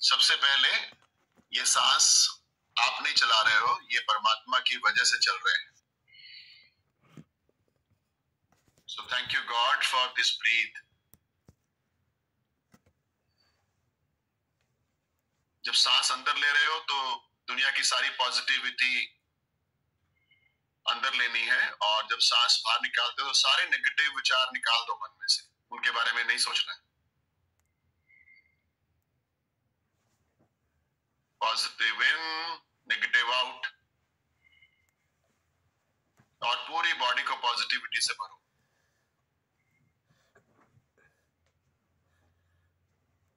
सबसे पहले ये सांस आप नहीं चला रहे हो, ये परमात्मा की वजह से चल रहे हैं। So thank you God for this breath. जब सांस अंदर ले रहे हो तो दुनिया की सारी पॉजिटिविटी अंदर लेनी है, और जब सांस बाहर निकालते हो तो सारे नेगेटिव विचार निकाल दो मन में से, उनके बारे में नहीं सोचना है। पॉजिटिव इन, नेगेटिव आउट, और पूरी बॉडी को पॉजिटिविटी से भरो।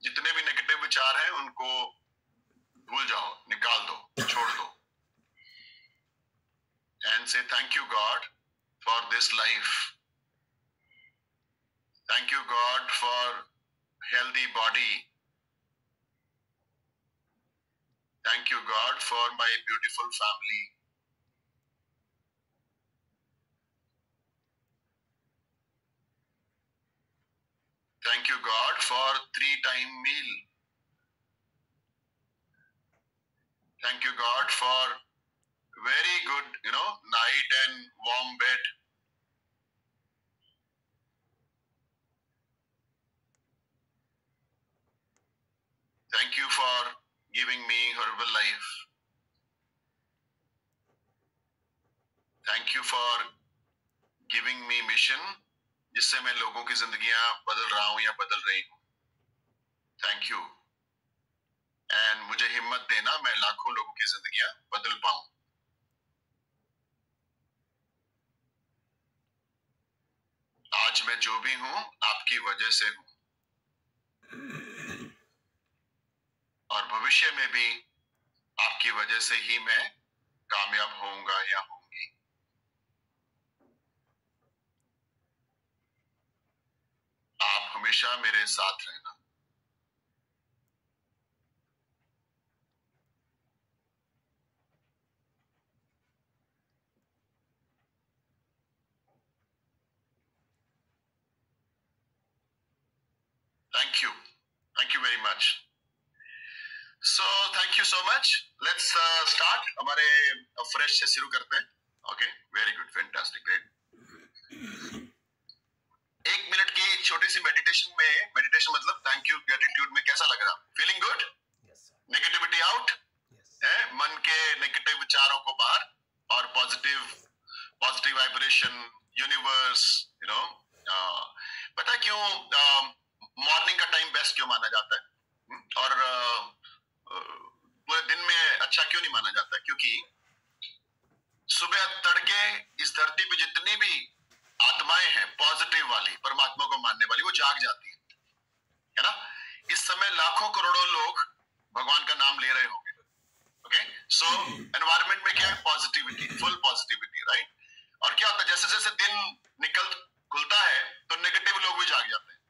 जितने भी नेगेटिव विचार हैं उनको भूल जाओ, निकाल दो, छोड़ दो, एंड से thank you God for this life. Thank you God for healthy body. Thank you God for my beautiful family. Thank you God for 3-time meal. Thank you God for very good, night and warm bed. Thank you for giving me herbal life. Thank you for giving me mission, जिससे मैं लोगों की जिंदगियां बदल रहा हूं या बदल रही हूं। थैंक यू, एंड मुझे हिम्मत देना मैं लाखों लोगों की जिंदगियां बदल पाऊं। आज मैं जो भी हूं आपकी वजह से हूं, और भविष्य में भी आपकी वजह से ही मैं कामयाब होऊंगा या होंगी। आप हमेशा मेरे साथ रहना। Thank you very much. So thank you so much. Let's start. हमारे फ्रेश से शुरू करते हैं। Okay, very good, fantastic, great. 1 minute की छोटी सी मेडिटेशन में, मेडिटेशन मतलब थैंक यू ग्रेटिट्यूड में कैसा लग रहा? Feeling good? नेगेटिविटी आउट है, मन के नेगेटिव विचारों को बाहर, और पॉजिटिव वाइब्रेशन, यूनिवर्स, पता क्यों मॉर्निंग का टाइम बेस्ट क्यों माना जाता है, और पूरे दिन में अच्छा क्यों नहीं माना जाता? क्योंकि सुबह तड़के इस धरती पे जितनी भी आत्माएं हैं पॉजिटिव वाली, परमात्मा को मानने वाली, वो जाग जाती है ना। इस समय लाखों करोड़ों लोग भगवान का नाम ले रहे होंगे। ओके, सो एनवायरनमेंट में क्या है? Positivity, full positivity, right. और क्या होता है, जैसे जैसे दिन खुलता है तो नेगेटिव लोग भी जाग जाते हैं,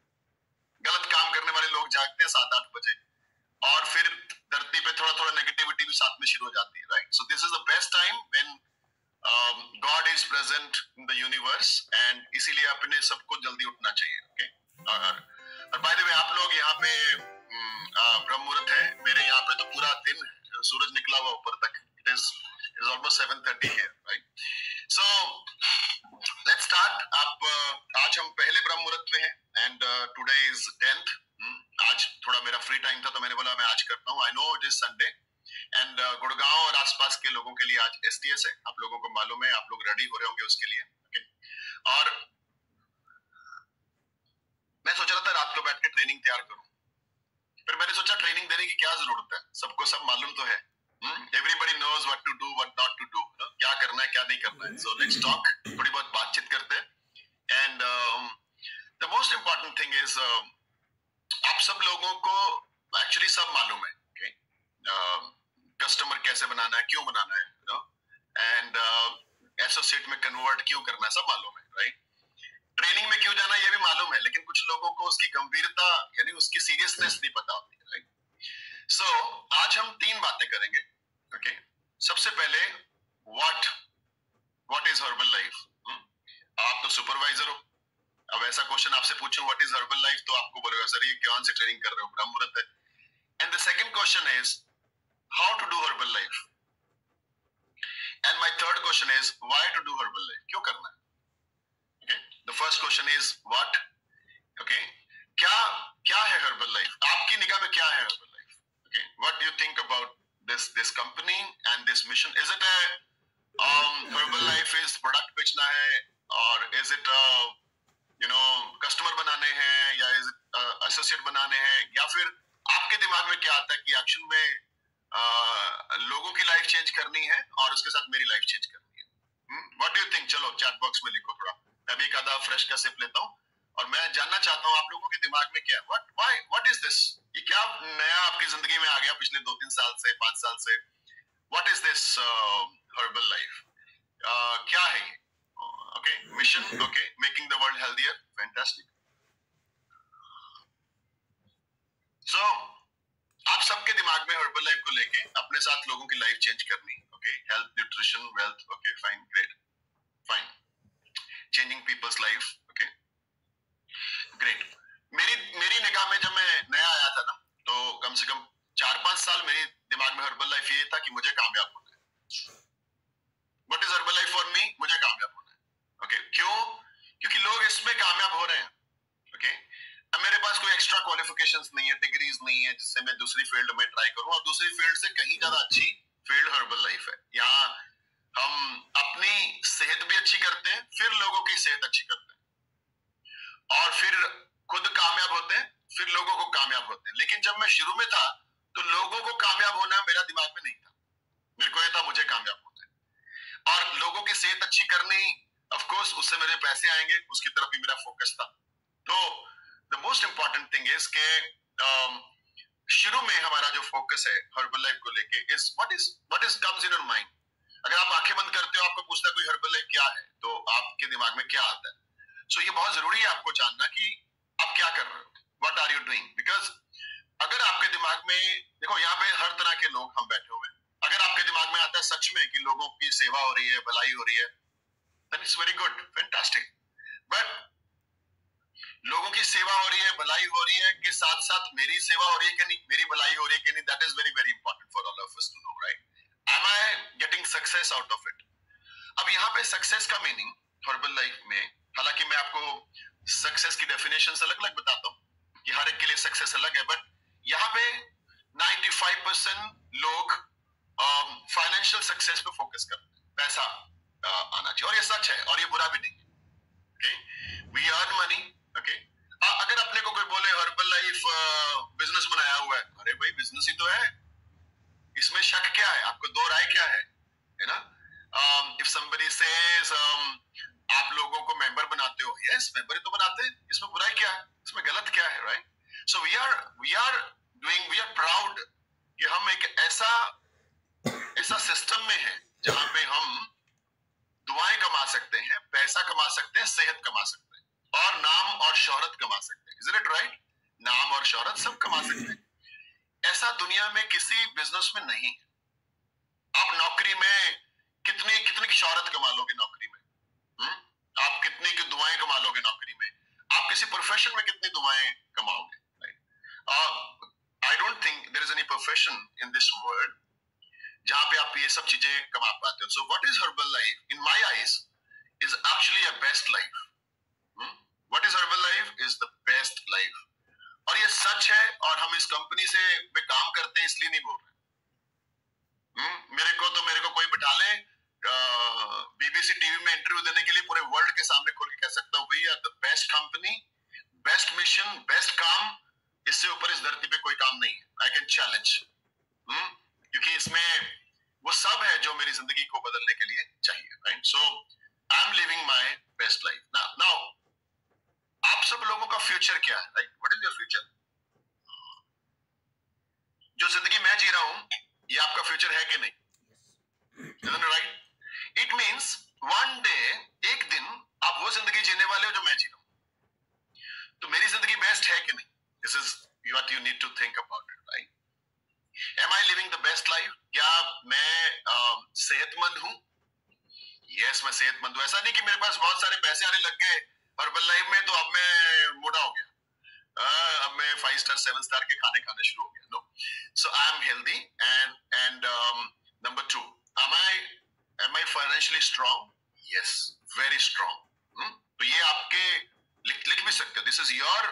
गलत काम करने वाले लोग जागते हैं 7-8 बजे, और फिर धरती पे थोड़ा थोड़ा नेगेटिविटी भी साथ में शुरू हो जाती है, right. So this is the best time when God is present in the universe, and इसीलिए अपने सबको जल्दी उठना चाहिए। ओके, और बाय द वे आप लोग यहाँ पे ब्रह्म मुहूर्त है, मेरे यहाँ पे तो पूरा दिन सूरज निकला हुआ ऊपर तक। It is almost 7:30 here, right. So let's start. आज हम पहले ब्रह्म मुहूर्त में हैं, एंड टुडे इज 10th। आज थोड़ा मेरा फ्री टाइम था तो मैंने बोला मैं आज करता हूँ। I know it is Sunday, and Gurgaon और आसपास के लोगों के लिए आज STS है। आप लोगों को मालूम है, आप लोग रेडी हो रहे होंगे उसके लिए। ओके, और मैं सोच रहा था रात को बैठ के ट्रेनिंग तैयार करूं, फिर मैंने सोचा ट्रेनिंग देने की क्या जरूरत है, सबको सब मालूम तो है। Everybody knows what to do, what not to do, क्या करना है क्या नहीं करना है। सो लेट्स टॉक, थोड़ी बहुत बातचीत करते हैं। And the most important thing is आप सब लोगों को एक्चुअली सब मालूम है कस्टमर कैसे बनाना है, क्यों बनाना है, एंड एसोसिएट में कन्वर्ट क्यों करना है, सब मालूम है, राइट। ट्रेनिंग में क्यों जाना ये भी मालूम है, लेकिन कुछ लोगों को उसकी गंभीरता यानी उसकी सीरियसनेस नहीं पता होती है, राइट। सो आज हम 3 बातें करेंगे। ओके, सबसे पहले व्हाट इज हर्बल लाइफ। आप तो सुपरवाइजर हो, अब ऐसा क्वेश्चन आपसे पूछूं व्हाट इज हर्बल लाइफ, तो आपको बोलेगा सर ये कौन सी ट्रेनिंग कर रहे हो, ब्रह्म मुहूर्त है। And the second question is how to do Herbalife, and my third question is why to do Herbalife, क्यों करना है. Okay, the first question is what. Okay, क्या है Herbalife, आपकी निगाह में क्या है Herbalife. Okay, what do you think about this company and this mission? Is it a Herbalife is product बेचना है, और is it कस्टमर बनाने हैं, या इज इट एसोसिएट बनाने हैं, या फिर आपके दिमाग में क्या आता है कि एक्शन में लोगों की लाइफ चेंज करनी है और उसके साथ मेरी लाइफ चेंज करनी है. What do you think? चलो चैट बॉक्स में लिखो थोड़ा, मैं भी एक आधा फ्रेश का सिप लेता हूँ और मैं जानना चाहता हूँ आप लोगों के दिमाग में क्या है. व्हाट इज दिस, ये क्या नया आपकी जिंदगी में आ गया पिछले 2-3 साल से, 5 साल से. What is this herbal life, क्या है ये? Okay, mission, okay, making the world healthier, fantastic. So, आप सबके दिमाग में हर्बल लाइफ को लेके अपने साथ लोगों की लाइफ चेंज करनी, okay, health, nutrition, wealth, okay, fine, great, fine, changing people's life, okay, great. मेरी निगाह में जब मैं नया आया था ना, तो कम से कम 4-5 साल मेरे दिमाग में हर्बल लाइफ ये था कि मुझे कामयाब होना है. What is herbal life for me? मुझे कामयाब होना है. ओके, क्यों? क्योंकि लोग इसमें कामयाब हो रहे हैं. ओके, अब मेरे पास कोई एक्स्ट्रा क्वालिफिकेशंस नहीं है, डिग्रीज नहीं है जिससे मैं दूसरी फील्ड में ट्राई करूं, और दूसरी फील्ड से कहीं ज्यादा अच्छी फील्ड हर्बल लाइफ है. यहाँ हम अपनी सेहत भी अच्छी करते हैं, फिर लोगों की सेहत अच्छी करते हैं, और फिर खुद कामयाब होते हैं, फिर लोगों को कामयाब होते हैं. लेकिन जब मैं शुरू में था तो लोगों को कामयाब होना मेरा दिमाग में नहीं था. मेरे को ये था मुझे कामयाब होना है, और लोगों की सेहत अच्छी करनी, ऑफ कोर्स उससे मेरे पैसे आएंगे, उसकी तरफ भी मेरा फोकस था. तो the most important thing is के शुरू में हमारा जो फोकस है हर्बल लाइफ को लेके is what is comes in your mind. अगर आप आंखें बंद करते हो, आपको पूछता है कोई हर्बल लाइफ क्या है, तो आपके दिमाग में क्या आता है. सो ये बहुत जरूरी है आपको जानना कि आप क्या कर रहे हो, what are you doing. Because अगर आपके दिमाग में, देखो यहाँ पे हर तरह के लोग हम बैठे हुए हैं, अगर आपके दिमाग में आता है सच में कि लोगों की सेवा हो रही है, भलाई हो रही है, then it's very good, fantastic. But लोगों की सेवा हो रही है, भलाई हो रही है, के साथ साथ मेरी सेवा हो रही है कि नहीं, मेरी भलाई हो रही है कि नहीं, that is very very important for all of us to know, right? Am I getting success out of it? अब यहाँ पे सक्सेस का मीनिंग हर्बल लाइफ में, हालांकि मैं आपको सक्सेस की डेफिनेशन अलग अलग बताता हूँ कि हर एक के लिए सक्सेस अलग है, बट यहाँ पे 95% लोग फाइनेंशियल सक्सेस पे फोकस करते हैं, पैसा आना चाहिए, और ये सच है और ये बुरा भी नहीं है. Okay, we earn money. Okay, अगर अपने को कोई बोले हर्बल लाइफ बिजनेस बनाया हुआ है, अरे भाई बिजनेस ही तो है, इसमें शक क्या है, आपको दो राय क्या है ना. इफ समबडी सेज आप लोगों को मेंबर बनाते हो, यस मेंबर ही तो बनाते हैं, इसमें बुराई क्या है, इसमें गलत क्या है, right. So we are proud कि हम एक ऐसा सिस्टम में है जहां पे हम दुआएं कमा सकते हैं, पैसा कमा सकते हैं, सेहत कमा सकते हैं, और नाम और शोहरत कमा सकते हैं. Is it right? नाम और शोहरत सब कमा सकते हैं. ऐसा दुनिया में किसी बिजनेस में नहीं है. आप नौकरी में कितनी की शोहरत कमा लोगे नौकरी में, आप कितनी की दुआएं कमा लोगे नौकरी में, आप किसी प्रोफेशन में कितनी दुआएं कमाओगे, right. I don't think there is any profession in this world जहां पे आप ये सब चीजें कमा पाते हो. So what is herbal life in my eyes is actually a best life. What is herbal life is the best life, और ये सच है, और हम इस कंपनी से काम करते हैं इसलिए नहीं बोल रहे. मेरे को कोई बिठा ले बीबीसी टीवी में इंटरव्यू देने के लिए, पूरे वर्ल्ड के सामने खोल के कह सकता हूँ we are the best company, best mission, best काम, इससे ऊपर इस धरती पे कोई काम नहीं है. आई कैन चैलेंज, क्योंकि इसमें वो सब है जो मेरी जिंदगी को बदलने के लिए चाहिए, right. So I am living my best life. Now आप सब लोगों का फ्यूचर क्या है, right? What is your future? जो जिंदगी मैं जी रहा हूं ये आपका फ्यूचर है कि नहीं? Isn't it right? It means one day, एक दिन आप वो जिंदगी जीने वाले हो जो मैं जी रहा हूं. तो मेरी जिंदगी बेस्ट है कि नहीं? This is what you need to think about it, right? Am I living the best life? क्या मैं सेहतमंद हूं? Yes, मैं सेहतमंद हूं. ऐसा नहीं कि मेरे पास बहुत सारे पैसे आने लग गए हर्बल लाइफ में तो अब मैं मोटा हो गया, अब मैं 5 स्टार 7 स्टार के खाने खाने शुरू हो गया. No, So I'm healthy, and number two, am I financially strong? Yes, very strong. तो ये आपके लिख भी सकते हो. This is your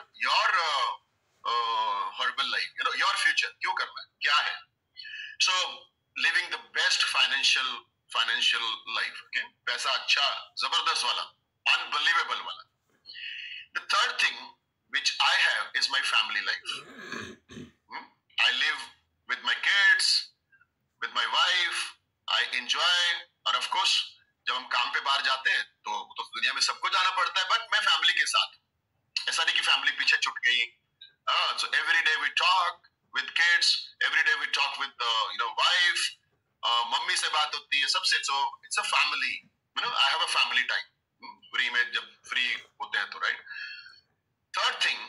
herbal life. You know, your future. क्यों करना है? क्या है? So living the best financial life. Okay, पैसा अच्छा, जबरदस्त वाला, unbelievable वाला. The third thing which I have is my family life. I live with my kids, with my wife. I enjoy, और of course जब हम काम पे बाहर जाते हैं तो दुनिया में सबको जाना पड़ता है, बट मैं फैमिली के साथ. ऐसा नहीं कि फैमिली पीछे छूट गई. So every day we talk with kids, every day we talk with wife. Mummy से बात होती है सबसे. So it's a family. I have a family time. Free में जब फ्री होते हैं तो, right. Third thing,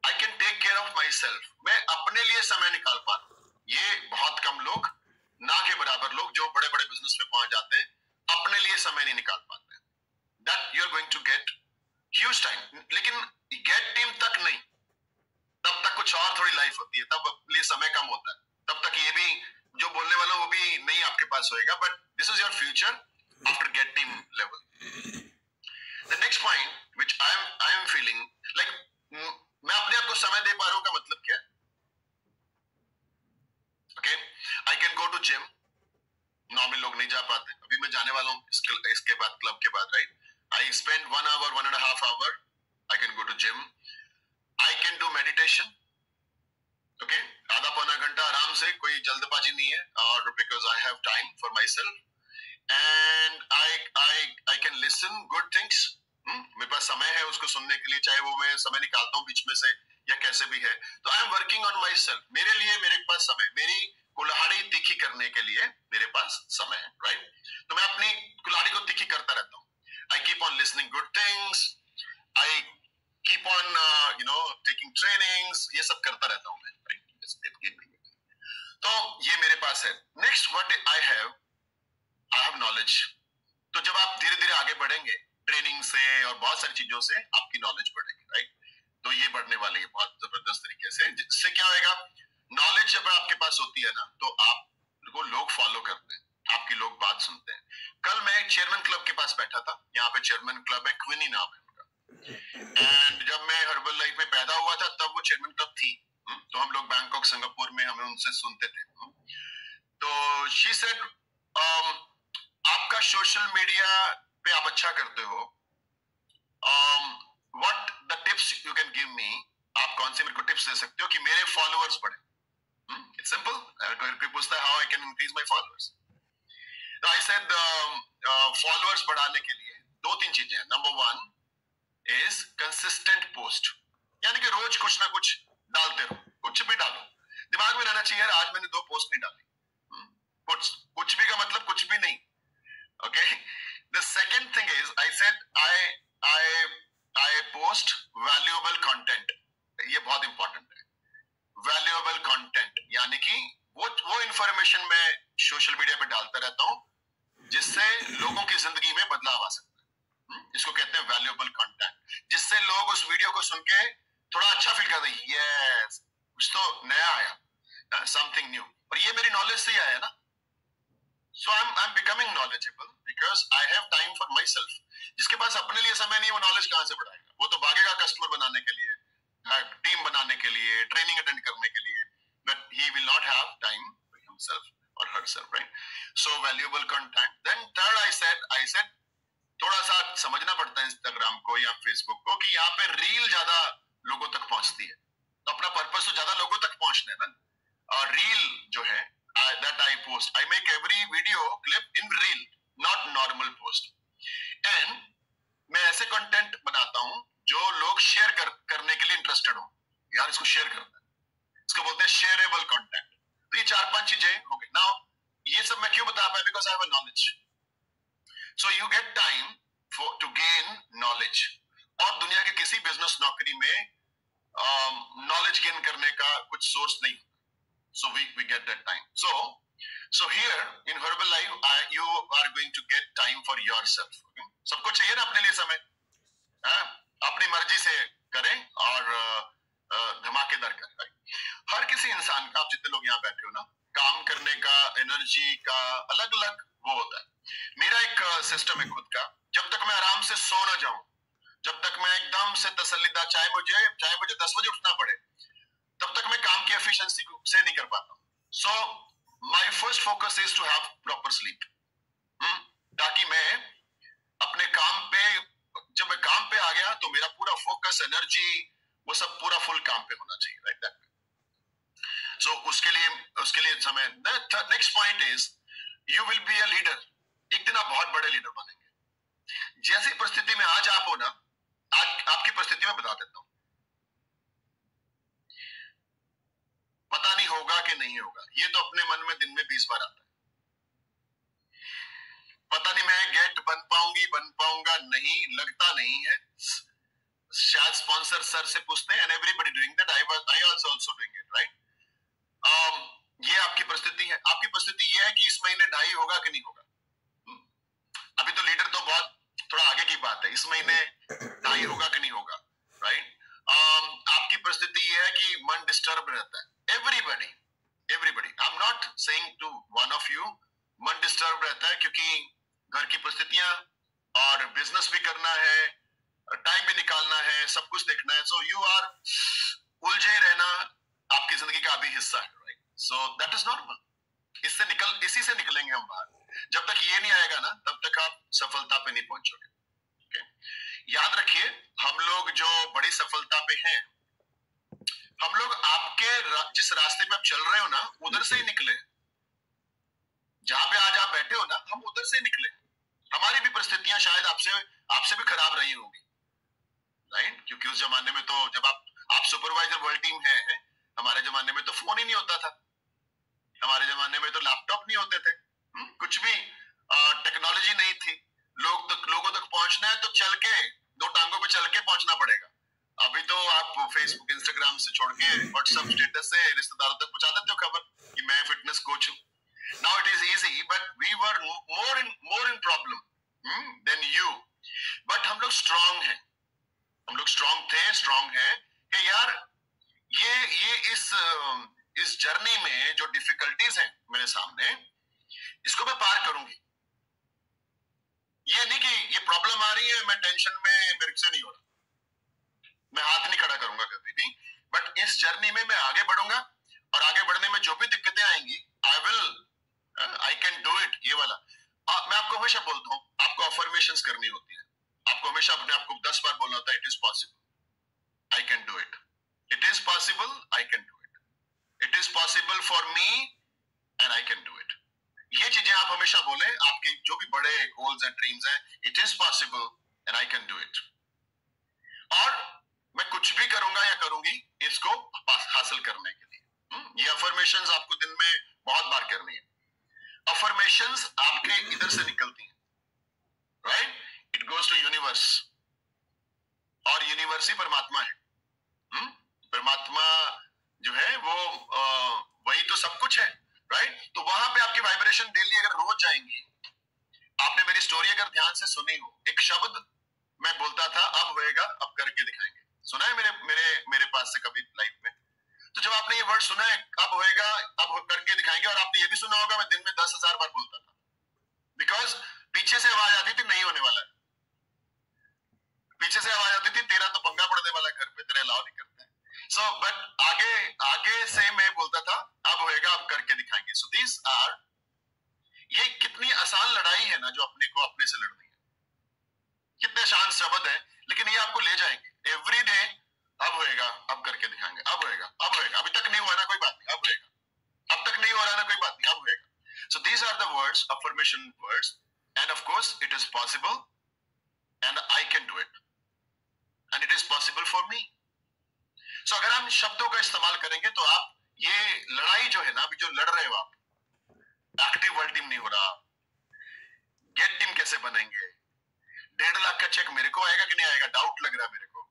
I can take care of myself. मैं अपने लिए समय निकाल पाता हूँ. ये बहुत कम लोग, ना के बराबर लोग जो बड़े बड़े बिजनेस में पहुंच जाते हैं, अपने लिए समय नहीं निकाल पाते. That you are going to get huge time. लेकिन get team तक नहीं. तब तक कुछ और थोड़ी लाइफ होती है, तब अपने लिए समय कम होता है. तब तक ये भी जो बोलने वाला वो भी नहीं आपके पास होएगा. But this is your future after get team level. The next point which I am feeling like मैं अपने आप को समय दे पा रहा हूँ का मतलब क्या है? Okay, I can go to gym. Normal लोग नहीं जा पाते. अभी मैं जाने वाला हूँ इसके बाद, क्लब के बाद, right. I spend 1 hour, 1.5 hour. I can go to gym. I can do meditation. Okay, आधा पौना घंटा आराम से, कोई जल्दबाजी नहीं है, और because I have time for myself, and I can listen good things. मेरे पास समय है उसको सुनने के लिए, चाहे वो मैं समय निकालता हूँ बीच में से या कैसे भी है. तो I am working on my self. मेरे लिए मेरे पास समय, मेरी कुल्हाड़ी तीखी करने के लिए मेरे पास समय है, राइट. तो मैं अपनी कुल्हाड़ी को तीखी करता रहता हूँ. I keep on listening good things. I keep on taking trainings. ये सब करता रहता हूँ मैं, राइट. तो ये मेरे पास है. Next what I have knowledge. तो जब आप धीरे धीरे आगे बढ़ेंगे ट्रेनिंग से और बहुत सारी चीजों से, आपकी नॉलेज बढ़ेगी, राइट. तो ये बढ़ने वाली है बहुत जबरदस्त तरीके से. जिससे क्या होगा, नॉलेज जब आपके पास होती है ना, तो आपको लोग फॉलो करते हैं, आपकी लोग बात सुनते हैं. कल मैं चेयरमैन क्लब के पास बैठा था. यहाँ पे चेयरमैन क्लब है, क्विनी नाम है उनका. एंड जब मैं हर्बल लाइफ में पैदा हुआ था तब वो चेयरमैन क्लब थी. तो हम लोग बैंकॉक, सिंगापुर में हमें उनसे सुनते थे. तो शी सेड, आपका सोशल मीडिया पे आप अच्छा करते हो. What the tips you can give me. आप कौन से मेरे को टिप्स दे सकते हो कि मेरे फॉलोअर्स बढ़े. It's simple. कोई पूछता है how I can increase my followers. तो आई सेड फॉलोअर्स बढ़ाने के लिए 2-3 चीजें हैं. Number 1 is consistent post. यानी कि रोज कुछ ना कुछ डालते रहो. कुछ भी डालो. दिमाग में रहना चाहिए, आज मैंने 2 पोस्ट नहीं डाली. कुछ भी का मतलब कुछ भी नहीं. Okay. The second thing is, I said I post valuable content. ये बहुत important है. Valuable content यानी कि वो information मैं सोशल मीडिया पे डालता रहता हूँ जिससे लोगों की जिंदगी में बदलाव आ सकता है. इसको कहते हैं valuable content. जिससे लोग उस वीडियो को सुन के थोड़ा अच्छा फील करते हैं. Yes, कुछ तो नया आया, something new. और ये मेरी नॉलेज से ही आया ना. So I'm becoming knowledgeable because I have time for myself. जिसके पास अपने लिए समय नहीं, वो नॉलेज कहाँ से बढ़ाएगा. वो तो भागेगा कस्टमर बनाने के लिए, टीम बनाने के लिए, ट्रेनिंग अटेंड करने के लिए, but he will not have time for himself or herself, right? So valuable content. Then third I said थोड़ा सा समझना पड़ता है इंस्टाग्राम को या फेसबुक को कि यहाँ पे रील ज्यादा लोगों तक पहुंचती है. तो अपना पर्पस तो ज्यादा लोगों तक पहुंचना है ना. और रील जो है that I post, I make every video clip in reel, not normal post. And मैं ऐसे कंटेंट बनाता हूं जो लोग शेयर करने के लिए इंटरेस्टेड हो. यार इसको शेयर करना है, इसको बोलते हैं शेयरेबल कंटेंट. तो ये 4-5 चीजें हो गई. नाउ ये सब मैं क्यों बता पाया? Because I have a knowledge. So you get time to gain knowledge. और दुनिया के किसी बिजनेस नौकरी में नॉलेज गेन करने का कुछ सोर्स नहीं. So we get that time. So here in herbal life, you are going to get time for yourself. Okay? सबको चाहिए ना अपने लिए समय. अपनी मर्जी से करें और धमाकेदार कर। हर किसी इंसान का, आप जितने लोग यहाँ बैठे हो ना, काम करने का, एनर्जी का अलग अलग वो होता है। मेरा एक सिस्टम है खुद का, जब तक मैं आराम से सो ना जाऊं, जब तक मैं एकदम से तसल्लीदा, चाहे मुझे 10 बजे उठना पड़े, तब तक मैं काम की एफिशिएंसी से नहीं कर पाता। So my first focus is to have proper sleep, ताकि मैं अपने काम पे, जब मैं काम पे आ गया तो मेरा पूरा फोकस, एनर्जी, वो सब पूरा फुल काम पे होना चाहिए, राइट दैट। सो उसके लिए समय। Next point is you will be a leader. एक दिन आप बहुत बड़े लीडर बनेंगे। जैसी परिस्थिति में आज आप हो ना, आज आपकी परिस्थिति में बता देता हूं, पता नहीं होगा कि नहीं होगा, ये तो अपने मन में दिन में 20 बार आता है। पता नहीं मैं गेट बन पाऊंगा नहीं, लगता नहीं है। शायद स्पॉन्सर सर से पूछते हैं, and everybody doing that, I also doing it, right. ये आपकी परिस्थिति है। आपकी परिस्थिति ये है कि इस महीने 2.5 होगा कि नहीं होगा। अभी तो लीडर तो बहुत थोड़ा आगे की बात है, इस महीने 2.5 होगा कि नहीं होगा, राइट। आपकी परिस्थिति ये है कि मन डिस्टर्ब रहता है। Everybody I am not saying to one of you, मन डिस्टर्ब रहता है क्योंकि घर की परिस्थितियां, और बिजनेस भी करना है, टाइम भी निकालना है, सब कुछ देखना है। सो यू आर, उलझे रहना आपकी जिंदगी का अभी हिस्सा है, right. So that is normal. इसी से निकलेंगे हम बाहर। जब तक ये नहीं आएगा ना, तब तक आप सफलता पे नहीं पहुंचोगे। okay? याद रखिए, हम लोग जो बड़ी सफलता पे हैं, हम लोग आपके जिस रास्ते पे आप चल रहे हो ना, उधर से ही निकले। जहां पे आज आप बैठे हो ना, हम उधर से निकले। हमारी भी परिस्थितियां शायद आपसे भी खराब रही होंगी, राइट। क्योंकि उस जमाने में तो जब आप सुपरवाइजर वर्ल्ड टीम है, हमारे जमाने में तो फोन ही नहीं होता था, हमारे जमाने में तो लैपटॉप नहीं होते थे, कुछ भी टेक्नोलॉजी नहीं थी। लोगों तक पहुंचना है तो चल के, 2 टांगों पे चल के पहुंचना पड़ेगा। अभी तो आप फेसबुक, इंस्टाग्राम से छोड़ के व्हाट्सएप स्टेटस से रिश्तेदारों तक पहुंचा देते हो खबर कि मैं फिटनेस कोच हूं। Now it is easy, but we were more in problem than you. But हम लोग स्ट्रांग हैं, हम लोग स्ट्रांग हैं कि यार ये इस जर्नी में जो डिफिकल्टीज हैं मेरे सामने, इसको मैं पार करूंगी। ये नहीं कि ये प्रॉब्लम आ रही है, मैं टेंशन में, मेरे से नहीं हो रहा, मैं हाथ नहीं खड़ा करूंगा कभी भी। बट इस जर्नी में मैं आगे बढ़ूंगा, और आगे बढ़ने में जो भी दिक्कतें आएंगी, आई कैन डू इट। ये वाला मैं आपको हमेशा बोलता हूं, आपको अफर्मेशंस करनी होती है। आपको हमेशा अपने आप को 10 बार बोलना होता है, it is possible, I can do it, it is possible, I can do it, it is possible for me and I can do it. ये चीजें आप हमेशा बोले, आपके जो भी बड़े गोल्स एंड ड्रीम्स हैं, it is possible and I can do it. और मैं कुछ भी करूंगा या करूंगी इसको हासिल करने के लिए। ये अफर्मेशंस आपको दिन में बहुत बार करनी है। अफर्मेशंस आपके इधर से निकलती हैं, right, it goes to universe, और यूनिवर्स ही परमात्मा है। परमात्मा जो है वो वही तो सब कुछ है, राइट। तो वहां पे आपकी वाइब्रेशन डेली अगर रोज जाएंगी, आपने मेरी स्टोरी अगर ध्यान से सुनी हो, एक शब्द मैं बोलता था, अब होएगा, अब करके दिखाएंगे, सुना है मेरे पास से कभी लाइफ में? तो जब आपने ये वर्ड सुना है, अब होएगा, अब करके दिखाएंगे, और आपने ये भी सुना होगा मैं दिन में 10,000 बार बोलता था, बिकॉज पीछे से आवाज आती थी, नहीं होने वाला है। पीछे से आवाज आती थी, तेरा तो पंगा पड़ने वाला, घर पे तेरे अलाउ नहीं करते। सो बट आगे से मैं बोलता था, अब होएगा, अब करके दिखाएंगे। सो दिस आर, ये कितनी आसान लड़ाई है ना, जो अपने को अपने से लड़नी है। कितने आसान शब्द है, लेकिन ये आपको ले जाएंगे एवरी डे। अब होएगा, अब करके दिखाएंगे, अब होएगा, अब होएगा, अभी तक नहीं हुआ ना, कोई बात नहीं, अब होएगा, अब तक नहीं हो रहा ना, कोई बात नहीं, अब होएगा। So these are the words, affirmation words, and of course it is possible and I can do it and it is possible for me. So अगर हम शब्दों का इस्तेमाल करेंगे तो आप ये लड़ाई जो है ना, अभी जो लड़ रहे हो आप, एक्टिव वर्ल्ड टीम नहीं हो रहा, गेट टीम कैसे बनेंगे, 1.5 लाख का चेक मेरे को आएगा कि नहीं आएगा, डाउट लग रहा है मेरे को,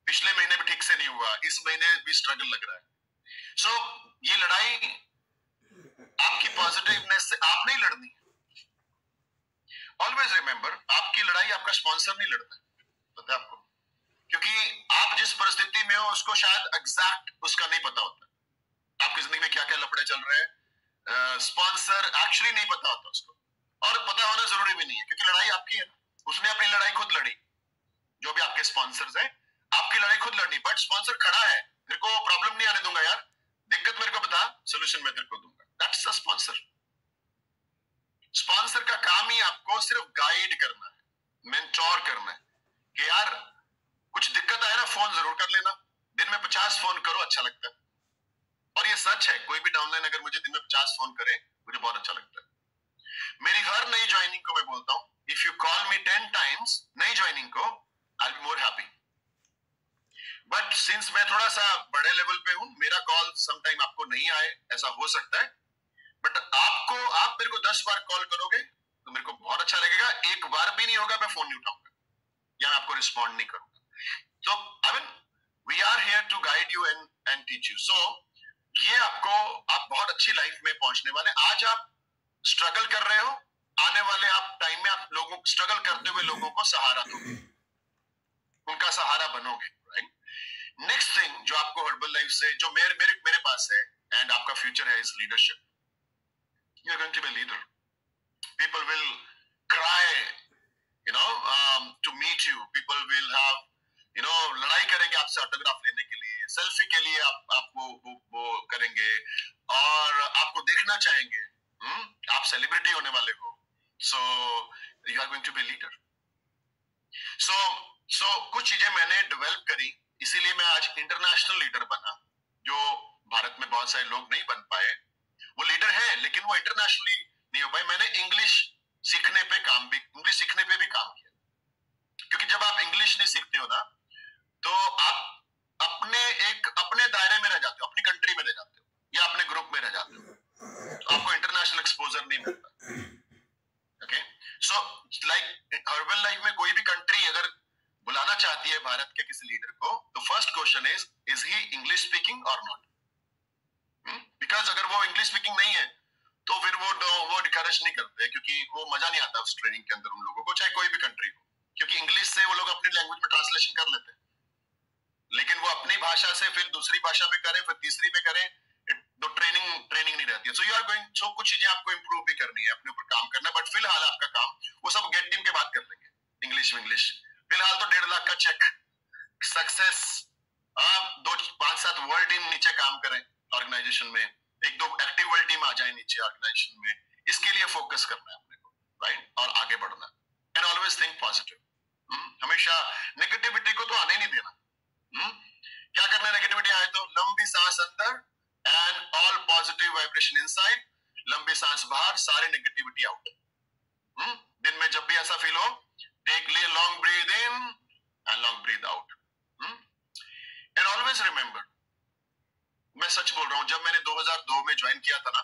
पिछले महीने भी ठीक से नहीं हुआ, इस महीने भी स्ट्रगल लग रहा है। सो ये लड़ाई आपकी पॉजिटिवनेस से आप नहीं लड़नी है। ऑलवेज रिमेंबर, आपकी लड़ाई आपका स्पॉन्सर नहीं लड़ता है, पता है आपको, क्योंकि आप जिस परिस्थिति में हो उसको शायद एग्जैक्ट उसका नहीं पता होता आपकी जिंदगी में क्या क्या लफड़े चल रहे हैं। स्पॉन्सर एक्चुअली नहीं पता होता उसको, और पता होना जरूरी भी नहीं है, क्योंकि लड़ाई आपकी है ना, उसने अपनी लड़ाई खुद लड़ी। जो भी आपके स्पॉन्सर्स हैं, आपकी लड़ाई खुद लड़नी, बट स्पॉन्सर खड़ा है, तेरे को प्रॉब्लम नहीं आने दूंगा यार, दिक्कत मेरे को बता, सोल्यूशन मैं तेरे को दूंगा। That's the sponsor. स्पॉन्सर का काम ही आपको सिर्फ गाइड करना है, मेंटोर करना है कि यार कुछ दिक्कत आए ना, फोन जरूर कर लेना, दिन में 50 फोन करो, अच्छा लगता है। और ये सच है, कोई भी डाउनलाइन अगर मुझे दिन में 50 फोन करे, मुझे बहुत अच्छा लगता है। मेरी हर नई ज्वाइनिंग को मैं बोलता हूं, if you call me 10 times नई ज्वाइनिंग को, I will be more happy. But since मैं थोड़ा सा बड़े लेवल पे हूं, मेरा कॉल समटाइम आपको नहीं आए, ऐसा हो सकता है, बट आप मेरे को 10 बार कॉल करोगे तो मेरे को बहुत अच्छा लगेगा। एक बार भी नहीं होगा मैं फोन नहीं उठाऊंगा या मैं आपको रिस्पॉन्ड नहीं करूंगा। तो I mean we are here to guide you and teach you. So ये आप बहुत अच्छी लाइफ में पहुंचने वाले। आज आप स्ट्रगल कर रहे हो, आने वाले आप टाइम में आप लोगों स्ट्रगल करते हुए लोगों को सहारा दोगे, उनका सहारा बनोगे, राइट। नेक्स्ट थिंग जो आपको हर्बल लाइफ से जो मेरे पास है एंड आपका फ्यूचर है, is leadership. You are going to be leader. People will cry to meet you. People will have लड़ाई करेंगे आपसे ऑटोग्राफ लेने के लिए, सेल्फी के लिए आपको वो करेंगे और आपको देखना चाहेंगे। आप सेलिब्रिटी होने वाले हो, so you are going to be leader. So कुछ चीजें मैंने डेवलप करी, इसीलिए मैं आज इंटरनेशनल लीडर बना, जो भारत में बहुत सारे लोग नहीं बन पाए। वो लीडर है लेकिन वो इंटरनेशनली नहीं हो पाए। मैंने इंग्लिश सीखने पे भी काम किया, क्योंकि जब आप इंग्लिश नहीं सीखते हो ना, तो आप अपने दायरे में रह जाते हो, अपनी कंट्री में रह जाते हो या अपने ग्रुप में रह जाते हो, तो आपको इंटरनेशनल एक्सपोजर नहीं मिलता। Okay, so like herbal life में कोई भी कंट्री अगर बुलाना चाहती है भारत के किसी लीडर को, तो first question is he English speaking और नॉट। बिकॉज अगर वो इंग्लिश स्पीकिंग नहीं है तो फिर वो डिकरेज नहीं करते, क्योंकि वो मजा नहीं आता उस ट्रेनिंग के अंदर उन लोगों को, चाहे कोई भी कंट्री हो, क्योंकि इंग्लिश से वो लोग अपनी लैंग्वेज में ट्रांसलेशन कर लेते हैं, लेकिन वो अपनी भाषा से फिर दूसरी भाषा में करें, फिर तीसरी में करें, तो ट्रेनिंग नहीं रहती है। सो यू आर गोइंग, सो कुछ चीजें आपको इंप्रूव भी करनी है, अपने ऊपर काम करना है, बट फिलहाल आपका काम वो सब गेट टीम के बाद कर लेंगे, इंग्लिश। फिलहाल तो 1.5 लाख का चेक, सक्सेस, 2-5-7 वर्ल्ड टीम नीचे काम करें ऑर्गेनाइजेशन में, 1-2 एक्टिव वर्ल्ड टीम आ जाए नीचे ऑर्गेनाइजेशन में, इसके लिए फोकस करना है अपने को, राइट, और आगे बढ़ना। And always think positive. हमेशा नेगेटिविटी को तो आने नहीं देना। क्या करना है नेगेटिविटी आए तो? लंबी सांस अंदर and all positive vibration inside, लंबी सांस बाहर, सारी नेगेटिविटी आउट। दिन में जब भी ऐसा फील हो, take long breath in and long breath out. And always remember, मैं सच बोल रहा हूं, जब मैंने 2002 में ज्वाइन किया था ना,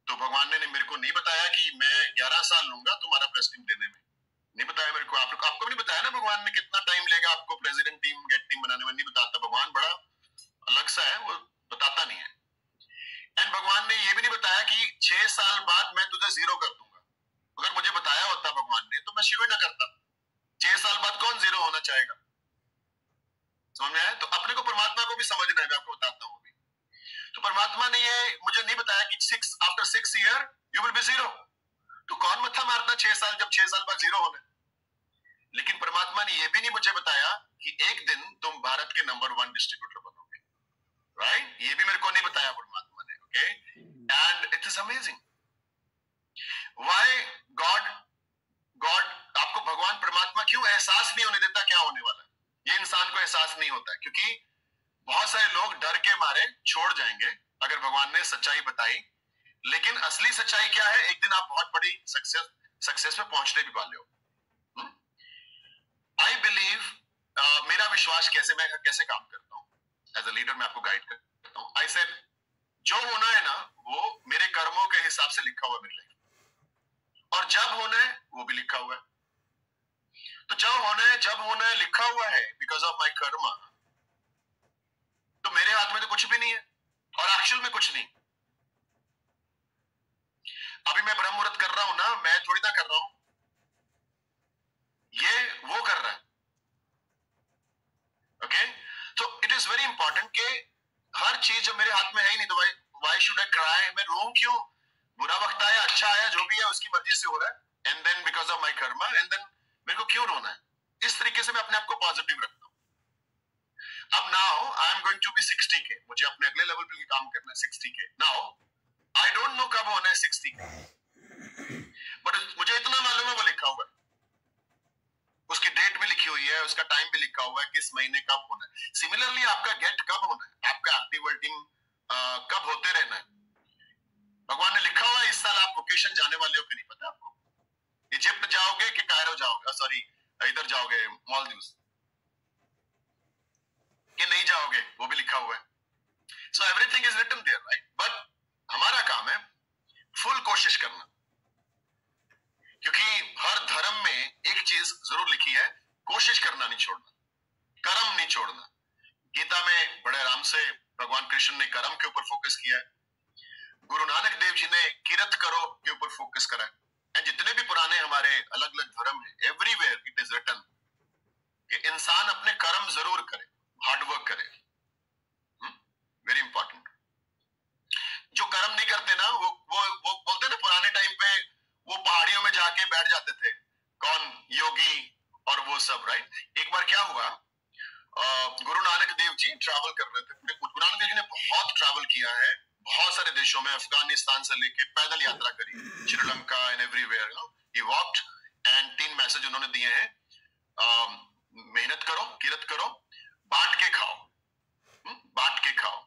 तो भगवान ने मेरे को नहीं बताया कि मैं 11 साल लूंगा तुम्हारा प्रेस टीम देने में, नहीं बताया मेरे को। आपको भी नहीं बताया ना भगवान ने कितना टाइम लेगा आपको प्रेसिडेंट टीम गेट टीम बनाने में, नहीं बताता। भगवान बड़ा अलग सा है, वो बताता नहीं है। एंड भगवान ने ये भी नहीं बताया कि 6 साल बाद मैं तुझे 0 कर दूंगा। अगर मुझे बताया होता भगवान ने तो मैं शुरू ही ना करता। 6 साल बाद कौन 0 होना चाहेगा? समझ में आया? तो अपने को परमात्मा को भी समझना है, मैं आपको बताता हूँ अभी। तो परमात्मा ने ये मुझे नहीं बताया कि after 6 year you will be 0। तो कौन मत्था मारता 6 साल, जब 6 साल बाद 0 होना। लेकिन परमात्मा ने यह भी नहीं मुझे बताया कि एक दिन तुम भारत के नंबर 1 डिस्ट्रीब्यूटर बनोगे, राइट? ये भी मेरे को नहीं बताया परमात्मा ने। Okay, and it is amazing why God आपको, भगवान परमात्मा क्यों एहसास नहीं होने देता क्या होने वाला है। ये इंसान को एहसास नहीं होता है, क्योंकि बहुत सारे लोग डर के मारे छोड़ जाएंगे अगर भगवान ने सच्चाई बताई। लेकिन असली सच्चाई क्या है? एक दिन आप बहुत बड़ी सक्सेस में पहुंचने भी वाले हो। आई बिलीव, मेरा विश्वास मैं कैसे काम करता हूं एज अ लीडर, मैं आपको गाइड करता हूं। आई सेड जो होना है ना, वो मेरे कर्मों के हिसाब से लिखा हुआ है मेरी लाइफ, और जब होना है वो भी लिखा हुआ है। तो जब होना है लिखा हुआ है बिकॉज ऑफ माई कर्मा, तो मेरे हाथ में तो कुछ भी नहीं है, और एक्चुअल में कुछ नहीं। अभी मैं ब्रह्म मुहूर्त कर रहा हूं ना, मैं थोड़ी ना कर रहा हूं, ये वो कर रहा है। ओके, तो इट इज वेरी इंपॉर्टेंट कि हर चीज जब मेरे हाथ में है ही नहीं तो वाई शुड आई क्राई, मैं रोऊं क्यों? बुरा वक्त आया, अच्छा आया, जो भी है उसकी मर्जी से हो रहा है, and then because of my karma, and then मेरे को क्यों रोना है? इस तरीके से मैं अपने आप को पॉजिटिव रखता हूं। अब now I am going to be 60 के, मुझे अपने अगले लेवल पे काम करना है 60 के। नाउ आई डोंट नो कब होना है 60 के, बट मुझे इतना मालूम है वो लिखा हुआ है, उसकी डेट भी लिखी हुई है, उसका टाइम भी लिखा हुआ है, किस महीने कब होना है। सिमिलरली आपका गेट कब होना है, आपका एक्टिवेटिंग कब होते रहना है, भगवान ने लिखा हुआ है। इस साल आप वोकेशन जाने वाले हो कि नहीं पता आपको? इजिप्ट जाओगे कि कायरो जाओगे, सॉरी इधर जाओगे मालदीव्स, कि नहीं जाओगे, वो भी लिखा हुआ है। So everything is written there, right? But हमारा काम है फुल कोशिश करना, क्योंकि हर धर्म में एक चीज जरूर लिखी है, कोशिश करना नहीं छोड़ना, कर्म नहीं छोड़ना। गीता में बड़े आराम से भगवान कृष्ण ने कर्म के ऊपर फोकस किया है, गुरु नानक देव जी ने किरत करो के ऊपर फोकस करा है, एंड जितने भी पुराने हमारे अलग अलग धर्म है, एवरीवेयर इट इज रिटन कि इंसान अपने कर्म जरूर करे, हार्डवर्क करे। Very important. जो कर्म नहीं करते ना, वो बोलते ना पुराने टाइम पे वो पहाड़ियों में जाके बैठ जाते थे, कौन? योगी और वो सब, राइट? एक बार क्या हुआ, गुरु नानक देव जी ट्रैवल कर रहे थे। गुरु नानक देव जी ने बहुत ट्रैवल किया है, बहुत सारे देशों में, अफगानिस्तान से लेके पैदल यात्रा करी, Sri Lanka and everywhere, he walked, and 3 message उन्होंने दिए हैं, मेहनत करो, किरत करो, बांट के खाओ, बांट के खाओ,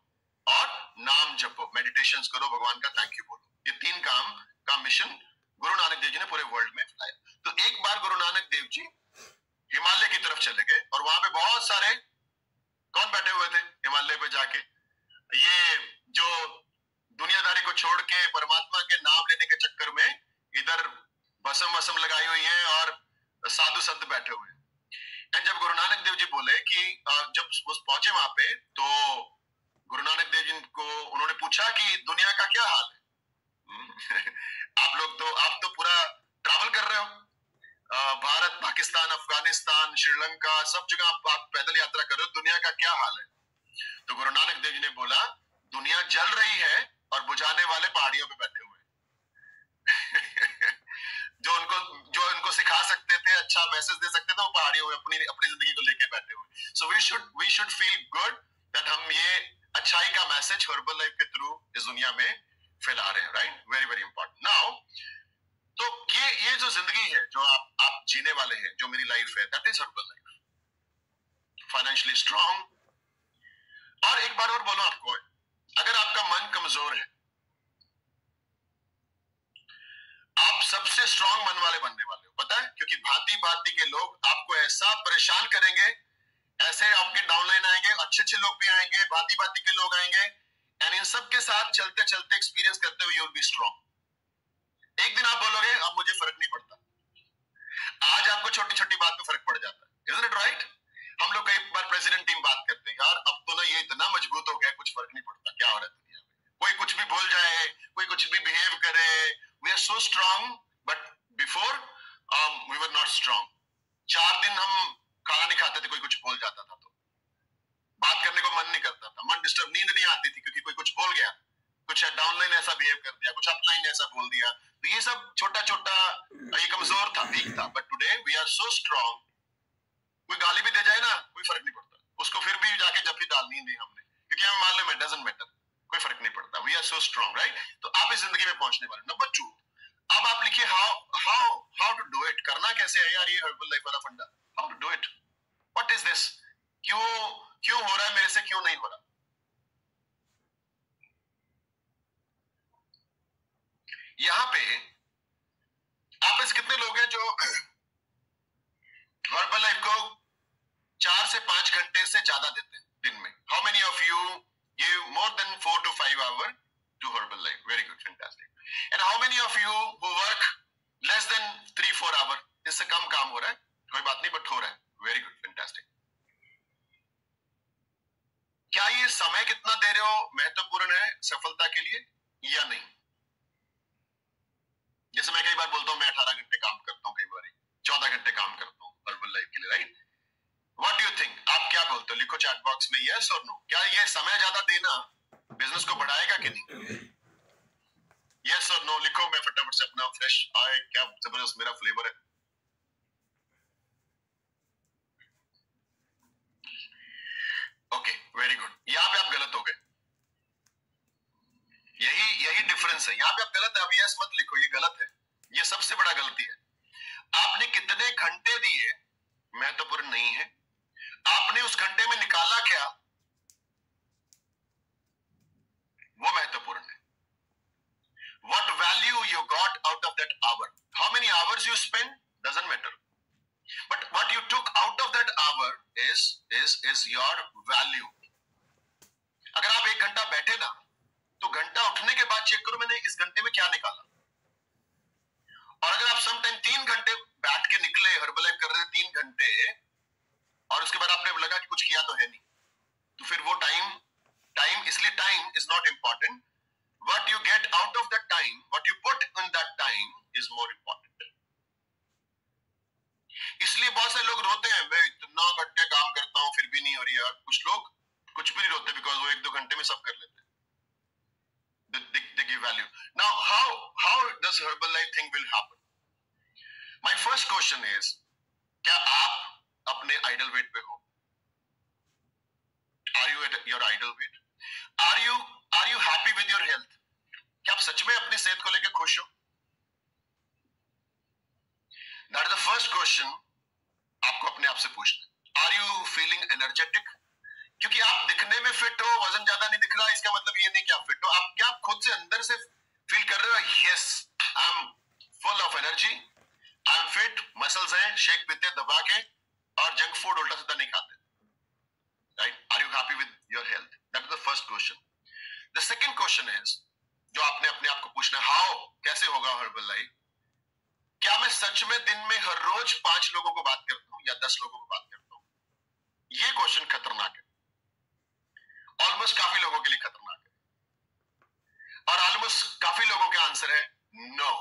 और नाम जपो, मेडिटेशंस करो, भगवान का थैंक यू बोलो। ये 3 काम का मिशन गुरु नानक देव जी ने पूरे वर्ल्ड में फैलाया। तो एक बार गुरु नानक देव जी हिमालय की तरफ चले गए, और वहां पे बहुत सारे कौन बैठे हुए थे हिमालय पे जाके? ये जो दुनियादारी को छोड़ के परमात्मा के नाम लेने के चक्कर में इधर भसम वसम लगाई हुई है, और साधु संत बैठे हुए हैं। एंड जब गुरु नानक देव जी बोले कि जब वो पहुंचे वहां पे, तो गुरु नानक देव जी को उन्होंने पूछा कि दुनिया का क्या हाल है? आप तो पूरा ट्रैवल कर रहे हो, भारत, पाकिस्तान, अफगानिस्तान, श्रीलंका, सब जगह आप पैदल यात्रा कर रहे हो, दुनिया का क्या हाल है? तो गुरु नानक देव जी ने बोला, दुनिया जल रही है और बुझाने वाले पहाड़ियों पे बैठे हुए हैं। जो इनको सिखा सकते थे, अच्छा मैसेज दे सकते थे, वो पहाड़ियों में अपनी जिंदगी को लेके बैठे हुए। So we should feel good that हम ये अच्छाई का मैसेज हर्बल लाइफ के थ्रू इस दुनिया में फैला रहे हैं, right? Very very important. Now तो ये जो जिंदगी है जो आप जीने वाले हैं, जो मेरी लाइफ है, that is herbal life, financially strong. और एक बार और बोलो आपको, अगर आपका मन कमजोर है, आप सबसे स्ट्रांग मन वाले बनने वाले हो, पता है? क्योंकि भांति भांति के लोग आपको ऐसा परेशान करेंगे, ऐसे आपके डाउनलाइन आएंगे, अच्छे अच्छे लोग भी आएंगे, भांति भांति के लोग आएंगे, एंड इन सब के साथ चलते चलते एक्सपीरियंस करते हुए यू विल बी स्ट्रांग। एक दिन आप बोलोगे अब मुझे फर्क नहीं पड़ता। आज आपको छोटी छोटी बात में फर्क पड़ जाता है, इजंट इट राइट? हम लोग कई बार प्रेसिडेंट टीम बात करते हैं, यार अब तो ना ये इतना मजबूत हो गया, कुछ फर्क नहीं पड़ता क्या हो रहा है दुनिया में, कोई कुछ भी बोल जाए, कोई कुछ भी बिहेव करे, we are so strong, but before we were not strong. 4 दिन हम खाना नहीं खाते थे, कोई कुछ बोल जाता था तो बात करने को मन नहीं करता था, मन डिस्टर्ब, नींद नहीं आती थी क्योंकि कोई कुछ बोल गया, कुछ डाउनलाइन ऐसा बिहेव कर दिया, कुछ अपलाइन ऐसा बोल दिया। तो ये सब छोटा छोटा, ये कमजोर था, वीक था, but today we are so strong. कोई गाली भी दे जाए ना, कोई फर्क नहीं पड़ता, उसको फिर भी जाके जफ्फी डालनी नहीं हमने, क्योंकि हमें मालूम है डजंट मैटर, कोई फर्क नहीं पड़ता। We are so strong, right? तो आप इस जिंदगी में पहुंचने वाले। नंबर 2, अब आप लिखिए हाउ टू डू इट, करना कैसे है यार ये हर्बल लाइफ वाला फंडा, how to do it, what is this, क्यों हो रहा है मेरे से, क्यों नहीं हो रहा? यहां पे आप में से कितने लोग हैं जो हर्बल लाइफ को 4 से 5 घंटे से ज्यादा देते हैं दिन में? How many of you give more than 4 to 5 hour to Herbalife? Very good, fantastic. And how many of you who work less than 3-4 hour? इससे कम काम हो रहा है, कोई बात नहीं, बट हो रहा है। Very good, fantastic. क्या ये समय कितना दे रहे हो महत्वपूर्ण है सफलता के लिए या नहीं? जैसे मैं कई बार बोलता हूं मैं 18 घंटे काम करता हूं, कई बार 14 घंटे काम करता हूं हर्बल लाइफ के लिए, right? What do you think? आप क्या बोलते हो? लिखो चैट बॉक्स में यस और नो। क्या ये समय ज्यादा देना बिजनेस को बढ़ाएगा कि नहीं? यस और नो लिखो। मैं फटाफट से अपना फ्रेश आए, क्या जबरदस्त मेरा फ्लेवर है। Okay, very good. यहाँ पे आप गलत हो गए। यही डिफरेंस है। यहाँ पे आप गलत है। अब यस मत लिखो, ये गलत है। ये सबसे बड़ा गलती है। आपने कितने घंटे दिए महत्वपूर्ण नहीं है, आपने उस घंटे में निकाला क्या वो महत्वपूर्ण है। What value you got out of that hour? How many hours you spent doesn't matter. But what you took out of that hour is your value. अगर आप 1 घंटा बैठे ना, तो घंटा उठने के बाद चेक करो मैंने इस घंटे में क्या निकाला। और अगर आप समटाइम 3 घंटे बैठ के निकले, हर्बलाइफ कर रहे 3 घंटे, और उसके बाद आपने लगा कि कुछ किया तो है नहीं, तो फिर वो टाइम इसलिए time is not important. What you get out of that time, what you put in that time is more important. इसलिए बहुत सारे लोग रोते हैं, मैं इतना घंटे काम करता हूं फिर भी नहीं हो रही यार। कुछ लोग कुछ भी नहीं रोते बिकॉज वो 1-2 घंटे में सब कर लेते हैं। They give value. Now how does Herbalife thing will happen? My first question is, क्या आप अपने आइडल वेट पे हो? Are you at your idle weight? Are you happy with your health? क्या आप सच में अपनी सेहत को लेकर खुश हो? That is the first question आपको अपने आप से पूछना है। Are you feeling energetic? क्योंकि आप दिखने में फिट हो, वजन ज्यादा नहीं दिख रहा, इसका मतलब ये नहीं कि आप फिट हो। आप क्या खुद से अंदर से फील कर रहे हो yes I am full of energy, I am fit, muscles हैं, शेक पीते दबा के, और जंक फूड उल्टा सीधा नहीं खाते, right? Are you happy with your health? That is the first question. The second question is, जो आपने अपने आप को पूछना है, हाउ, कैसे होगा हर्बल लाइफ? क्या मैं सच में दिन में हर रोज 5 लोगों को बात करता हूं या 10 लोगों को बात करता हूं? ये क्वेश्चन खतरनाक है, ऑलमोस्ट काफी लोगों के लिए खतरनाक है, और ऑलमोस्ट काफी लोगों के आंसर है नो।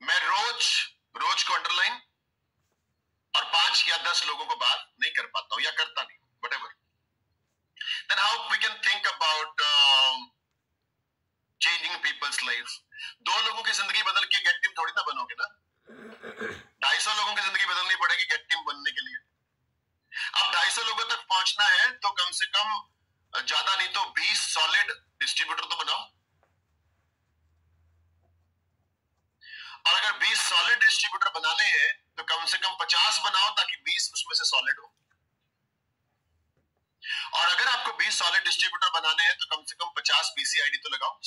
मैं रोज को अंडरलाइन और 5 या 10 लोगों को बात नहीं कर पाता हूं या करता नहीं, whatever. Then how we can think about changing people's life? 2 लोगों की जिंदगी बदल के गेट टीम थोड़ी ना बनोगे ना। 250 लोगों की जिंदगी बदलनी पड़ेगी गेट टीम बनने के लिए। अब 250 लोगों तक पहुंचना है तो कम से कम ज्यादा नहीं तो 20 सॉलिड डिस्ट्रीब्यूटर तो बनाओ, और अगर 20 सॉलिड डिस्ट्रीब्यूटर बनाने हैं तो कम से कम 50 बनाओ ताकि 20 उसमें से सॉलिड हो। और अगर आपको 20 सॉलिड डिस्ट्रीब्यूटर बनाने हैं तो कम से कम 50 पीसीआईडी तो लगाओ।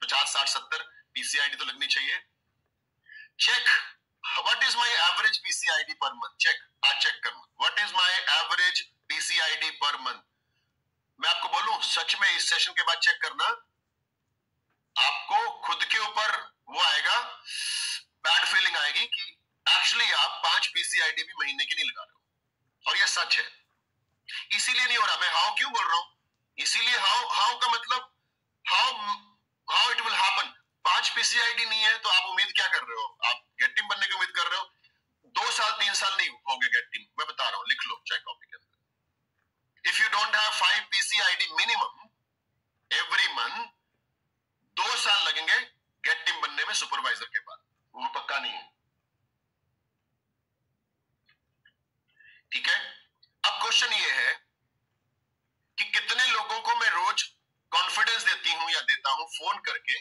50, 60, 70 पीसीआईडी तो लगनी चाहिए। Check, what is my average PCID per month? Check, आज चेक करना, what is my average PCID per month. मैं आपको बोलूं, सच में इस सेशन के बाद चेक करना, आपको खुद के ऊपर वो आएगा, बैड फीलिंग आएगी कि एक्चुअली आप 5 पीसीआईडी भी महीने की नहीं लगा रहे हो, और ये सच है। इसीलिए नहीं हो रहा। मैं हाउ क्यों बोल रहा हूं? इसीलिए हाउ का मतलब हाउ इट विल हैपन। 5 पीसीआईडी नहीं है तो आप उम्मीद क्या कर रहे हो? आप गेट टीम बनने की उम्मीद कर रहे हो? 2 साल 3 साल नहीं होगे गेट टीम, मैं बता रहा हूं, लिख लो चाहे कॉपी के अंदर। If you don't have 5 PCID minimum every month, 2 साल लगेंगे गेट टीम बनने में सुपरवाइजर के बाद, वो पक्का नहीं है। ठीक है, अब क्वेश्चन ये है कि कितने लोगों को मैं रोज कॉन्फिडेंस देती हूं या देता हूं फोन करके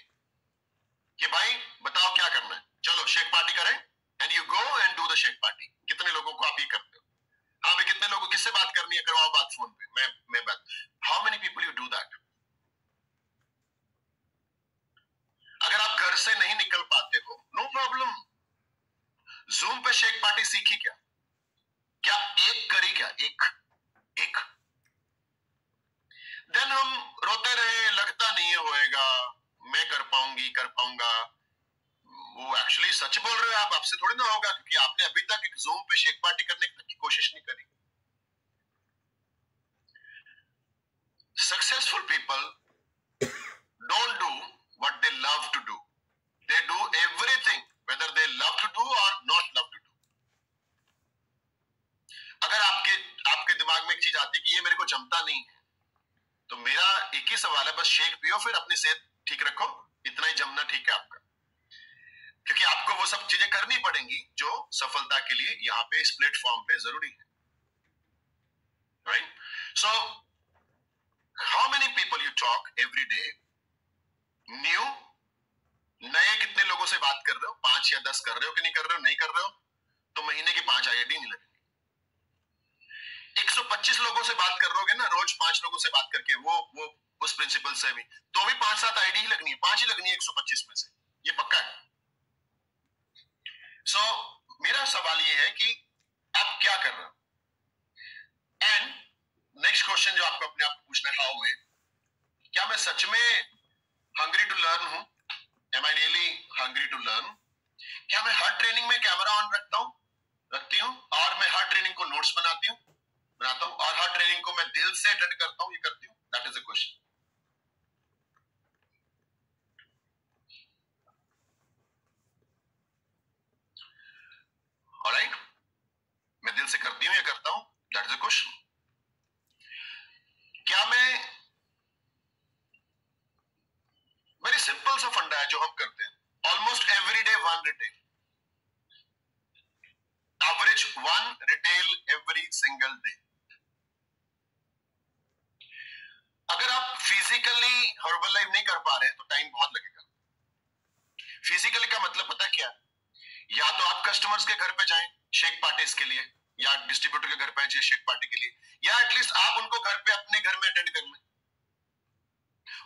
कि भाई बताओ क्या करना है, चलो शेक पार्टी करें, and you go and do the shake party. कितने लोगों को आप ये करते हो? हाँ भाई, कितने लोगों, किससे बात करनी है, करवाओ बात फोन पे, मैं बात। How many people you do that? अगर आप घर से नहीं निकल पाते हो, नो प्रॉब्लम, जूम पे शेक पार्टी सीखी क्या? क्या एक करी क्या? एक देन हम रोते रहे, लगता नहीं है होएगा, मैं कर पाऊंगी, कर पाऊंगा। वो एक्चुअली सच बोल रहे हो आप, आपसे थोड़ी ना होगा, क्योंकि आपने अभी तक एक जूम पे शेक पार्टी करने की कोशिश नहीं करी। Successful people don't do what they love to do, they do everything whether they love to do or not love to do. अगर आपके तो मेरा एक ही सवाल है, बस शेक पियो, फिर अपनी सेहत ठीक रखो, इतना ही जमना ठीक है आपका, क्योंकि आपको वो सब चीजें करनी पड़ेंगी जो सफलता के लिए यहाँ पे इस प्लेटफॉर्म पे जरूरी है, right? So how many people you talk every day? New, नए कितने लोगों से बात कर रहे हो? 5 या 10 कर रहे हो कि नहीं कर रहे हो? नहीं कर रहे हो तो महीने की 5 IIT नहीं लगेगी। 125 लोगों से बात कर रहोगे ना, रोज 5 लोगों से बात करके, वो उस प्रिंसिपल से भी, तो भी 5-7 आईडी ही लगनी है, 5 ही लगनी है 125 में से, ये पक्का है। सो मेरा सवाल ये है कि आप क्या कर रहे हो? एंड नेक्स्ट क्वेश्चन जो आपको अपने आप को पूछना है, हाउ में, क्या मैं सच में हंग्री टू लर्न हूं? Am I really hungry to learn? क्या मैं हर ट्रेनिंग में कैमरा ऑन रखती हूँ, और मैं हर ट्रेनिंग को नोट्स बनाता हूँ, और हर ट्रेनिंग को मैं दिल से अटेंड करता हूँ, ये करती हूँ? That is the question. Alright, मैं दिल से करती हूँ, ये करता हूँ, दैट इज द क्वेश्चन। क्या मैं, वेरी सिंपल सा फंडा है जो हम करते हैं, almost every day 1 retail, average 1 retail every single day. अगर आप फिजिकली हर्बल लाइफ नहीं कर पा रहे हैं तो टाइम बहुत लगेगा। फिजिकली का मतलब पता है क्या? या तो आप कस्टमर्स के घर पे जाएं शेक पार्टीज के लिए, या डिस्ट्रीब्यूटर के घर पे जाएं शेक पार्टी के लिए, या एटलीस्ट आप उनको घर पे अपने घर में अटेंड कर लें,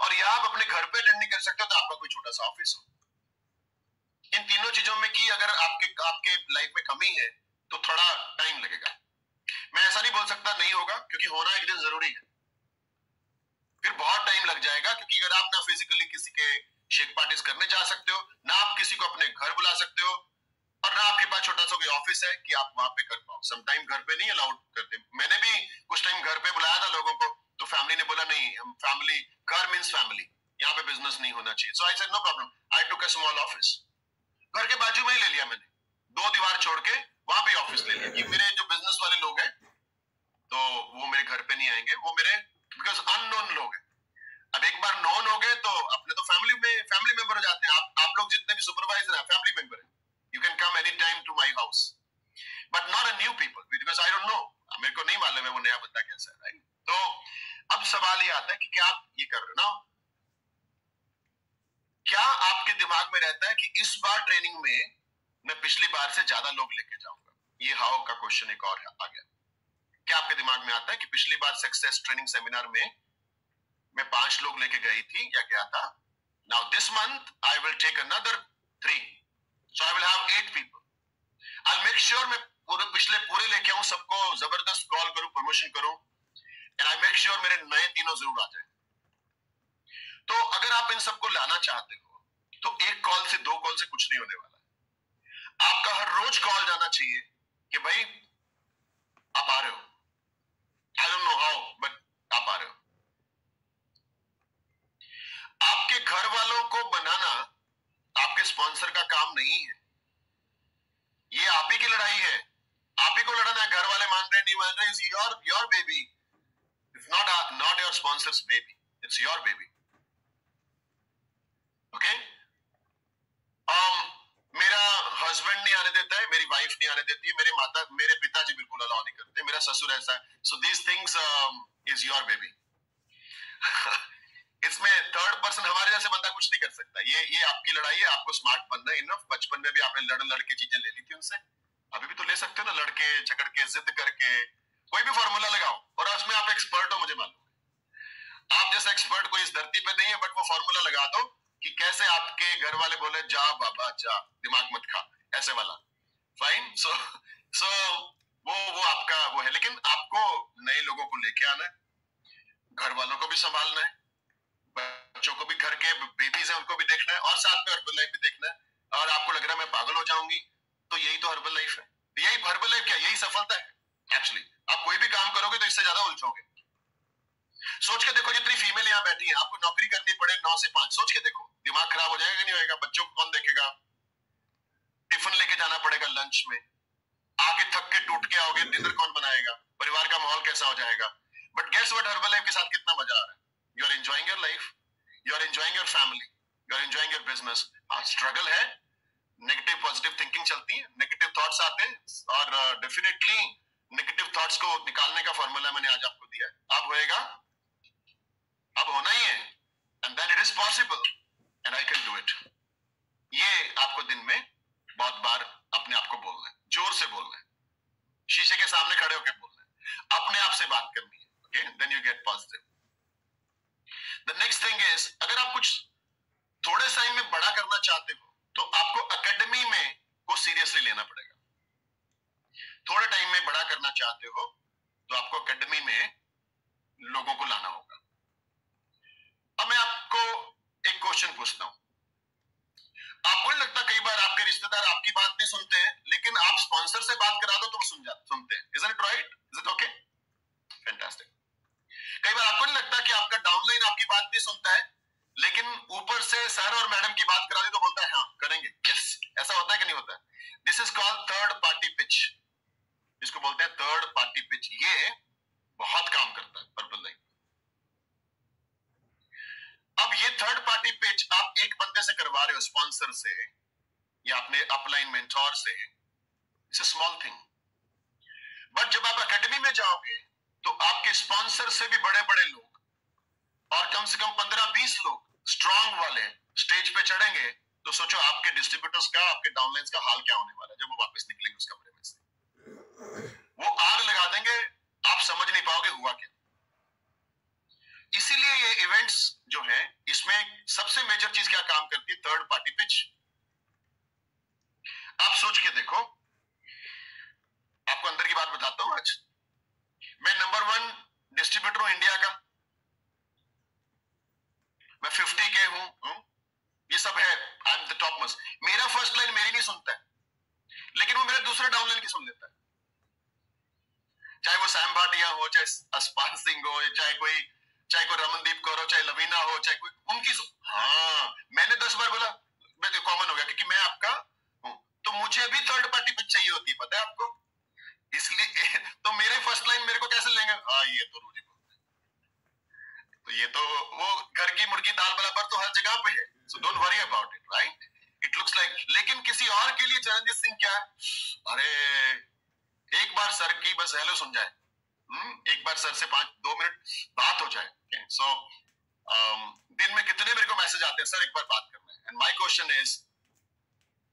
और या आप अपने घर पे अटेंड नहीं कर सकते तो आपका कोई छोटा सा ऑफिस हो। इन तीनों चीजों में की अगर आपके लाइफ में कमी है तो थोड़ा टाइम लगेगा। मैं ऐसा नहीं बोल सकता नहीं होगा, क्योंकि होना एक दिन जरूरी है, फिर बहुत टाइम लग जाएगा, क्योंकि अगर आप ना फिजिकली किसी के शेक पार्टीज करने जा सकते हो, ना आप किसी को अपने घर बुला सकते हो, और ना आपके पास छोटा सा कोई ऑफिस है कि आप वहां पे कर पाओ। सम टाइम घर पे नहीं अलाउड करते। मैंने भी कुछ टाइम घर पे बुलाया था लोगों को, तो फैमिली ने बोला नहीं, हम फैमिली, घर मींस फैमिली, यहाँ पे बिजनेस नहीं होना चाहिए। So I said no problem, I took a small office, घर के बाजू में ही ले लिया मैंने, 2 दीवार छोड़ के वहां पे ऑफिस ले लिया, कि मेरे जो बिजनेस वाले लोग हैं तो वो मेरे घर पे नहीं आएंगे, वो मेरे, बिकॉज अननोन लोग हैं। अब एक बार नोन हो गए तो अपने तो फैमिली मेंबर हो जाते हैं। आप लोग जितने भी सुपरवाइजर हैं फैमिली मेंबर हैं, you can come any time to my house, but not a new people, because I don't know, मेरे को नहीं मालूम है वो नया बंदा कैसा है, राइट? तो अब सवाल ये आता है कि क्या आप ये कर रहे हो ना, क्या आपके दिमाग में रहता है कि इस बार ट्रेनिंग में मैं पिछली बार से ज्यादा लोग लेके जाऊंगा? ये हाउ का क्वेश्चन एक और आ गया। क्या आपके दिमाग में आता है कि पिछली बार सक्सेस ट्रेनिंग सेमिनार में मैं 5 लोग लेके गई थी या गया था, now this month I will take another 3, so I will have 8 people. I make sure मैं पूरे लेके आऊं, सबको जबरदस्त कॉल करूं, प्रमोशन करूं, एंड आई मेक श्योर मेरे नए तीनों जरूर आ जाए। तो अगर आप इन सबको लाना चाहते हो तो 1 कॉल से 2 कॉल से कुछ नहीं होने वाला। आपका हर रोज कॉल जाना चाहिए कि भाई आप आ रहे हो, आई डोंट नो हाउ बट आप आ रहे हो। आपके घर वालों को बनाना आपके स्पॉन्सर का काम नहीं है, ये आप ही की लड़ाई है, आप ही को लड़ना है। घर वाले मान रहे नहीं मान रहे, it's your baby, it's not your sponsors baby, it's your baby, okay? मेरा हस्बैंड नहीं आने देता है, मेरी वाइफ नहीं आने देती है, मेरे पिताजी बिल्कुल अलाउ नहीं करते, मेरा ससुर ऐसा है। So these things is your baby. इसमें थर्ड पर्सन हमारे जैसे बंदा कुछ नहीं कर सकता। ये आपकी लड़ाई है, आपको स्मार्ट बनना है इनफ। बचपन में भी आपने लड़ के चीजें ले ली थी उनसे, अभी भी तो ले सकते हो ना, लड़के झगड़ के जिद करके कोई भी फॉर्मूला लगाओ, और उसमें आप एक्सपर्ट हो, मुझे मालूम है आप जैसा एक्सपर्ट कोई इस धरती पे नहीं है, बट वो फॉर्मूला लगा दो कि कैसे आपके घर वाले बोले जा बाबा जा, दिमाग मत खा, ऐसे वाला, फाइन। सो वो आपका वो है, लेकिन आपको नए लोगों को लेके आना है, घर वालों को भी संभालना है, बच्चों को भी, घर के बेबीज हैं उनको भी देखना है, और साथ में हर्बल लाइफ भी देखना है। और आपको लग रहा है मैं पागल हो जाऊंगी, तो यही तो हर्बल लाइफ है। यही हर्बल लाइफ क्या, यही सफलता है एक्चुअली। आप कोई भी काम करोगे तो इससे ज्यादा उलझोगे। सोच के देखो, जितनी फीमेल यहाँ बैठी है, आपको नौकरी करनी पड़े 9 से 5, सोच के देखो दिमाग खराब हो जाएगा नहीं होगा? बच्चों को कौन देखेगा, टिफिन लेके जाना पड़ेगा लंच में, आके थक के टूट के आओगे, डिनर कौन बनाएगा, परिवार का माहौल कैसा हो जाएगा? But guess what, Herbalife के साथ कितना मजा आ रहा है। You are enjoying your family, you are enjoying your business. Struggle है, नेगेटिव पॉजिटिव थिंकिंग चलती है, नेगेटिव थॉट्स आते हैं, और डेफिनेटली नेगेटिव थॉट्स को निकालने का फॉर्मूला मैंने आज आपको दिया है। अब होएगा, अब होना ही है, and then it is possible and I can do it. ये आपको दिन में बहुत बार अपने आप को बोलना है, जोर से बोलना है, शीशे के सामने खड़े होकर बोलना है, अपने आप से बात करनी है। Okay, then you get positive. The next thing is, अगर आप कुछ थोड़े टाइम में बड़ा करना चाहते हो तो आपको एकेडमी में को सीरियसली लेना पड़ेगा। थोड़े टाइम में बड़ा करना चाहते हो तो आपको एकेडमी में लोगों को लाना होगा। अब मैं आपको एक क्वेश्चन पूछता हूं, आपको नहीं लगता कई बार आपके रिश्तेदार आपकी बात नहीं सुनते हैं, लेकिन आप स्पॉन्सर से बात करा दो तो वो सुनते हैं? Is it right? Is it okay? Fantastic. कई बार आपको नहीं लगता कि आपका डाउनलाइन आपकी बात नहीं सुनता है, लेकिन ऊपर से सर और मैडम की बात करा दी तो बोलता है हाँ करेंगे, यस। ऐसा होता है कि नहीं होता है? This is called third party pitch, इसको बोलते हैं थर्ड पार्टी पिच। ये बहुत काम करता है पर्पल लाइन। अब ये थर्ड पार्टी पिच आप एक बंदे से करवा रहे हो, स्पॉन्सर से या अपने अपलाइन मेंटोर से, it's a small thing. But जब आप एकेडमी में जाओगे तो आपके स्पॉन्सर से भी बड़े बड़े लोग और कम से कम 15-20 लोग स्ट्रांग वाले स्टेज पे चढ़ेंगे, तो सोचो आपके डिस्ट्रीब्यूटर्स का, आपके डाउनलाइंस का हाल क्या होने वाला है जब वो वापस निकलेंगे उस कमरे में से। वो आग लगा देंगे, आप समझ नहीं पाओगे हुआ क्या। इसीलिए ये इवेंट्स जो है, इसमें सबसे मेजर चीज क्या काम करती है? Third party pitch. आप सोच के देखो, आपको अंदर की बात बताता हूं। आज मैं नंबर 1 डिस्ट्रीब्यूटर हूं इंडिया का, मैं 50K हूं, ये सब है, I am the top most. मेरा फर्स्ट लाइन मेरी नहीं सुनता है, लेकिन वो मेरे दूसरे डाउन लाइन की सुन लेता है। चाहे वो सैम भाटिया हो, चाहे अस्पान सिंह हो, चाहे कोई रमनदीप कौर हो, चाहे लवीना हो, चाहे कोई उनकी हाँ, मैंने 10 बार बोला, कॉमन हो गया क्योंकि मैं आपका हूं, तो मुझे भी थर्ड पार्टी पिच चाहिए होती है, पता है आपको। इसलिए तो मेरे फर्स्ट लाइन मेरे को कैसे लेंगे? हाँ, ये तो रोजी बोलते हैं, तो ये तो वो घर की मुर्गी दाल बराबर तो हर जगह पे है, so don't worry about it, right? It looks like. लेकिन किसी और के लिए चरणजीत सिंह क्या है? अरे एक बार सर की बस हेलो सुन जाए, एक बार सर से 2 मिनट बात हो जाए। सो दिन में कितने मेरे को मैसेज आते हैं, सर एक बार बात करना है। एंड माय क्वेश्चन इज,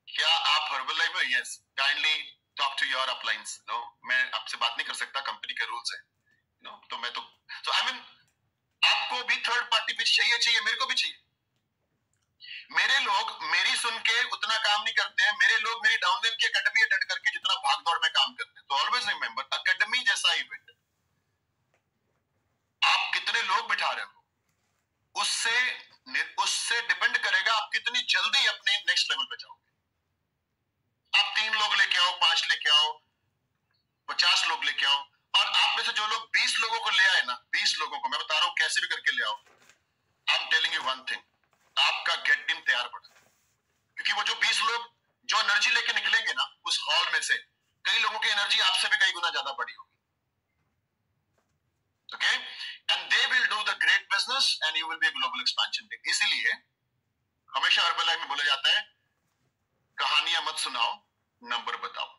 क्या आप हर्बल लाइफ में? Yes, kindly talk to your uplines. No, मैं आपसे बात नहीं कर सकता, कंपनी के रूल्स है, नो। तो मैं तो आई मीन आपको भी थर्ड पार्टी पिच चाहिए, मेरे को भी चाहिए। मेरे लोग मेरी सुन के उतना काम नहीं करते हैं, मेरे लोग मेरी डाउनलाइन की एकेडमी अटेंड करके जितना भाग दौड़ में काम करते हैं। तो ऑलवेज रिमेंबर, एकेडमी जैसा इवेंट आप कितने लोग बिठा रहे हो, उससे डिपेंड करेगा आप कितनी जल्दी अपने नेक्स्ट लेवल पे जाओगे। आप 3 लोग लेके आओ, 5 लेके आओ, 50 लोग लेके आओ, और आप में से जो लोग 20 लोगों को ले आए ना, 20 लोगों को मैं बता रहा हूं कैसे भी करके ले आओ। I am telling you one thing, आपका गेट टीम तैयार पड़ा, क्योंकि वो जो 20 लोग जो एनर्जी लेके निकलेंगे ना उस हॉल में से, कई लोगों की एनर्जी आपसे भी कई गुना ज्यादा बड़ी होगी। Okay, and they will do the great business and you will be a global expansion. इसीलिए हमेशा हर्बल लाइफ में बोला जाता है, कहानियां मत सुनाओ, नंबर बताओ।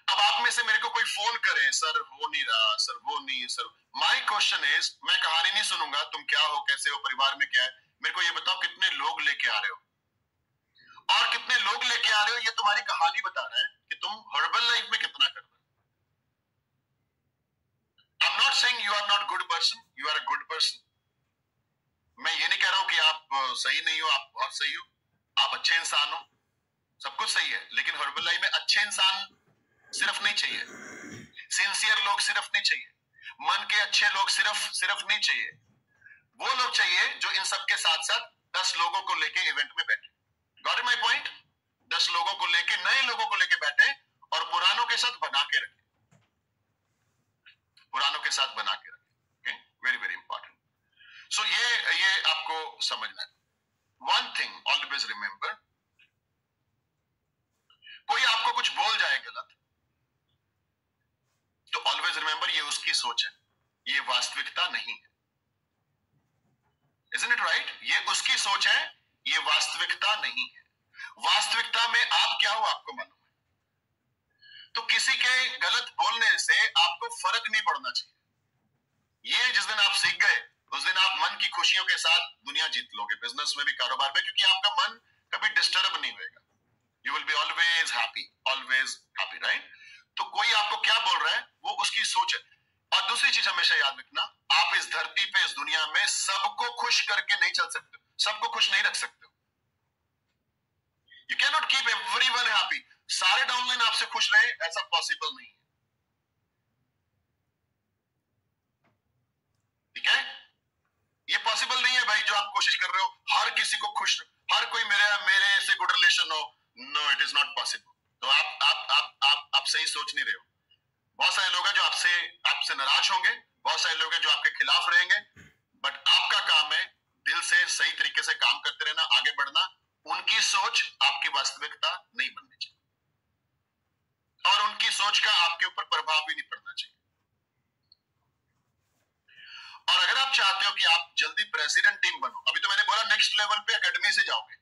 अब आप में से मेरे को कोई फोन करे, सर हो नहीं रहा, सर वो नहीं, सर माय क्वेश्चन इज, मैं कहानी नहीं सुनूंगा तुम क्या हो, कैसे हो, परिवार में क्या है, मेरे को ये बताओ कितने लोग लेके आ रहे हो, और कितने लोग लेके आ रहे हो ये तुम्हारी कहानी बता रहा है कि तुम हर्बल लाइफ में कितना कर रहे हो। I am not saying you are not good person, you are a good person. मैं ये नहीं कह रहा हूं कि आप सही नहीं हो, आप बहुत सही हो, आप अच्छे इंसान हो, सब कुछ सही है। लेकिन हर्बल लाइफ में अच्छे इंसान सिर्फ नहीं चाहिए, सिंसियर लोग सिर्फ नहीं चाहिए, मन के अच्छे लोग सिर्फ नहीं चाहिए। वो लोग चाहिए जो इन सब के साथ साथ 10 लोगों को लेके इवेंट में बैठे। Got it my point? 10 लोगों को लेके, नए लोगों को लेके बैठे और पुरानों के साथ बना के रखे, पुरानों के साथ बना के रखे। Very very important. सो ये आपको समझना है। वन थिंग ऑलवेज रिमेंबर, कोई आपको कुछ बोल जाए गलत, तो ऑलवेज रिमेंबर ये उसकी सोच है, ये वास्तविकता नहीं है। Isn't it right? ये उसकी सोच है, ये वास्तविकता नहीं है। वास्तविकता में आप क्या हो आपको मालूम है। तो किसी के गलत बोलने से आपको फर्क नहीं पड़ना चाहिए। ये जिस दिन आप सीख गए उस दिन आप मन की खुशियों के साथ दुनिया जीत लोगे, बिजनेस में भी, कारोबार में, क्योंकि आपका मन कभी डिस्टर्ब नहीं होगा। You will be always happy, right? तो कोई आपको क्या बोल रहा है वो उसकी सोच है। और दूसरी चीज हमेशा याद रखना, आप इस धरती पे, इस दुनिया में सबको खुश करके नहीं चल सकते, सबको खुश नहीं रख सकते। You can not keep everyone happy. सारे डाउनलाइन आपसे खुश रहे, ऐसा पॉसिबल नहीं है। ठीक है, ये पॉसिबल नहीं है भाई जो आप कोशिश कर रहे हो हर किसी को खुश, हर कोई मेरे से गुड रिलेशन हो। No, it is not possible. तो आप सही सोच नहीं रहे हो। बहुत सारे लोग हैं जो आपसे नाराज होंगे, बहुत सारे लोग हैं जो आपके खिलाफ रहेंगे, बट आपका काम है दिल से सही तरीके से काम करते रहना, आगे बढ़ना। उनकी सोच आपकी वास्तविकता नहीं बननी चाहिए, और उनकी सोच का आपके ऊपर प्रभाव भी नहीं पड़ना चाहिए। और अगर आप चाहते हो कि आप जल्दी प्रेसिडेंट टीम बनो, अभी तो मैंने बोला नेक्स्ट लेवल पे एकेडमी से जाओगे,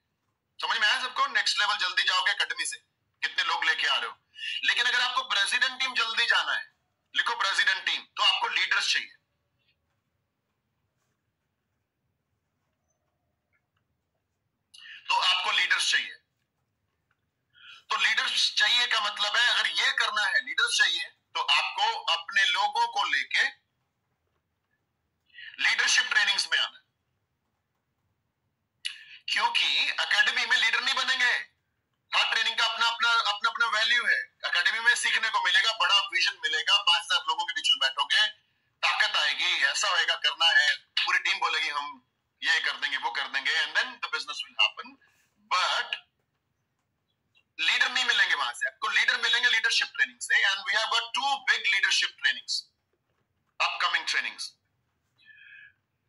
समझ में आया सबको? नेक्स्ट लेवल जल्दी जाओगे एकेडमी से, कितने लोग लेके आ रहे हो। लेकिन अगर आपको प्रेसिडेंट टीम जल्दी जाना है, लिखो प्रेसिडेंट टीम, तो आपको लीडर्स चाहिए। तो आपको लीडर्स चाहिए। तो लीडर्स चाहिए का मतलब है, अगर ये करना है, लीडर्स चाहिए, तो आपको अपने लोगों को लेके लीडरशिप ट्रेनिंग्स में आना है। क्योंकि एकेडमी में लीडर नहीं बनेंगे, हर ट्रेनिंग का अपना वैल्यू है। एकेडमी में सीखने को मिलेगा, बड़ा विजन मिलेगा, 5-7 लोगों के बीच में बैठोगे, ताकत आएगी, ऐसा होएगा, करना है, पूरी टीम बोलेगी हम ये कर देंगे, वो कर देंगे, and then the business will happen. But leader नहीं मिलेंगे वहां से, आपको लीडर मिलेंगे लीडरशिप ट्रेनिंग से। And we have got 2 big leadership trainings, upcoming trainings.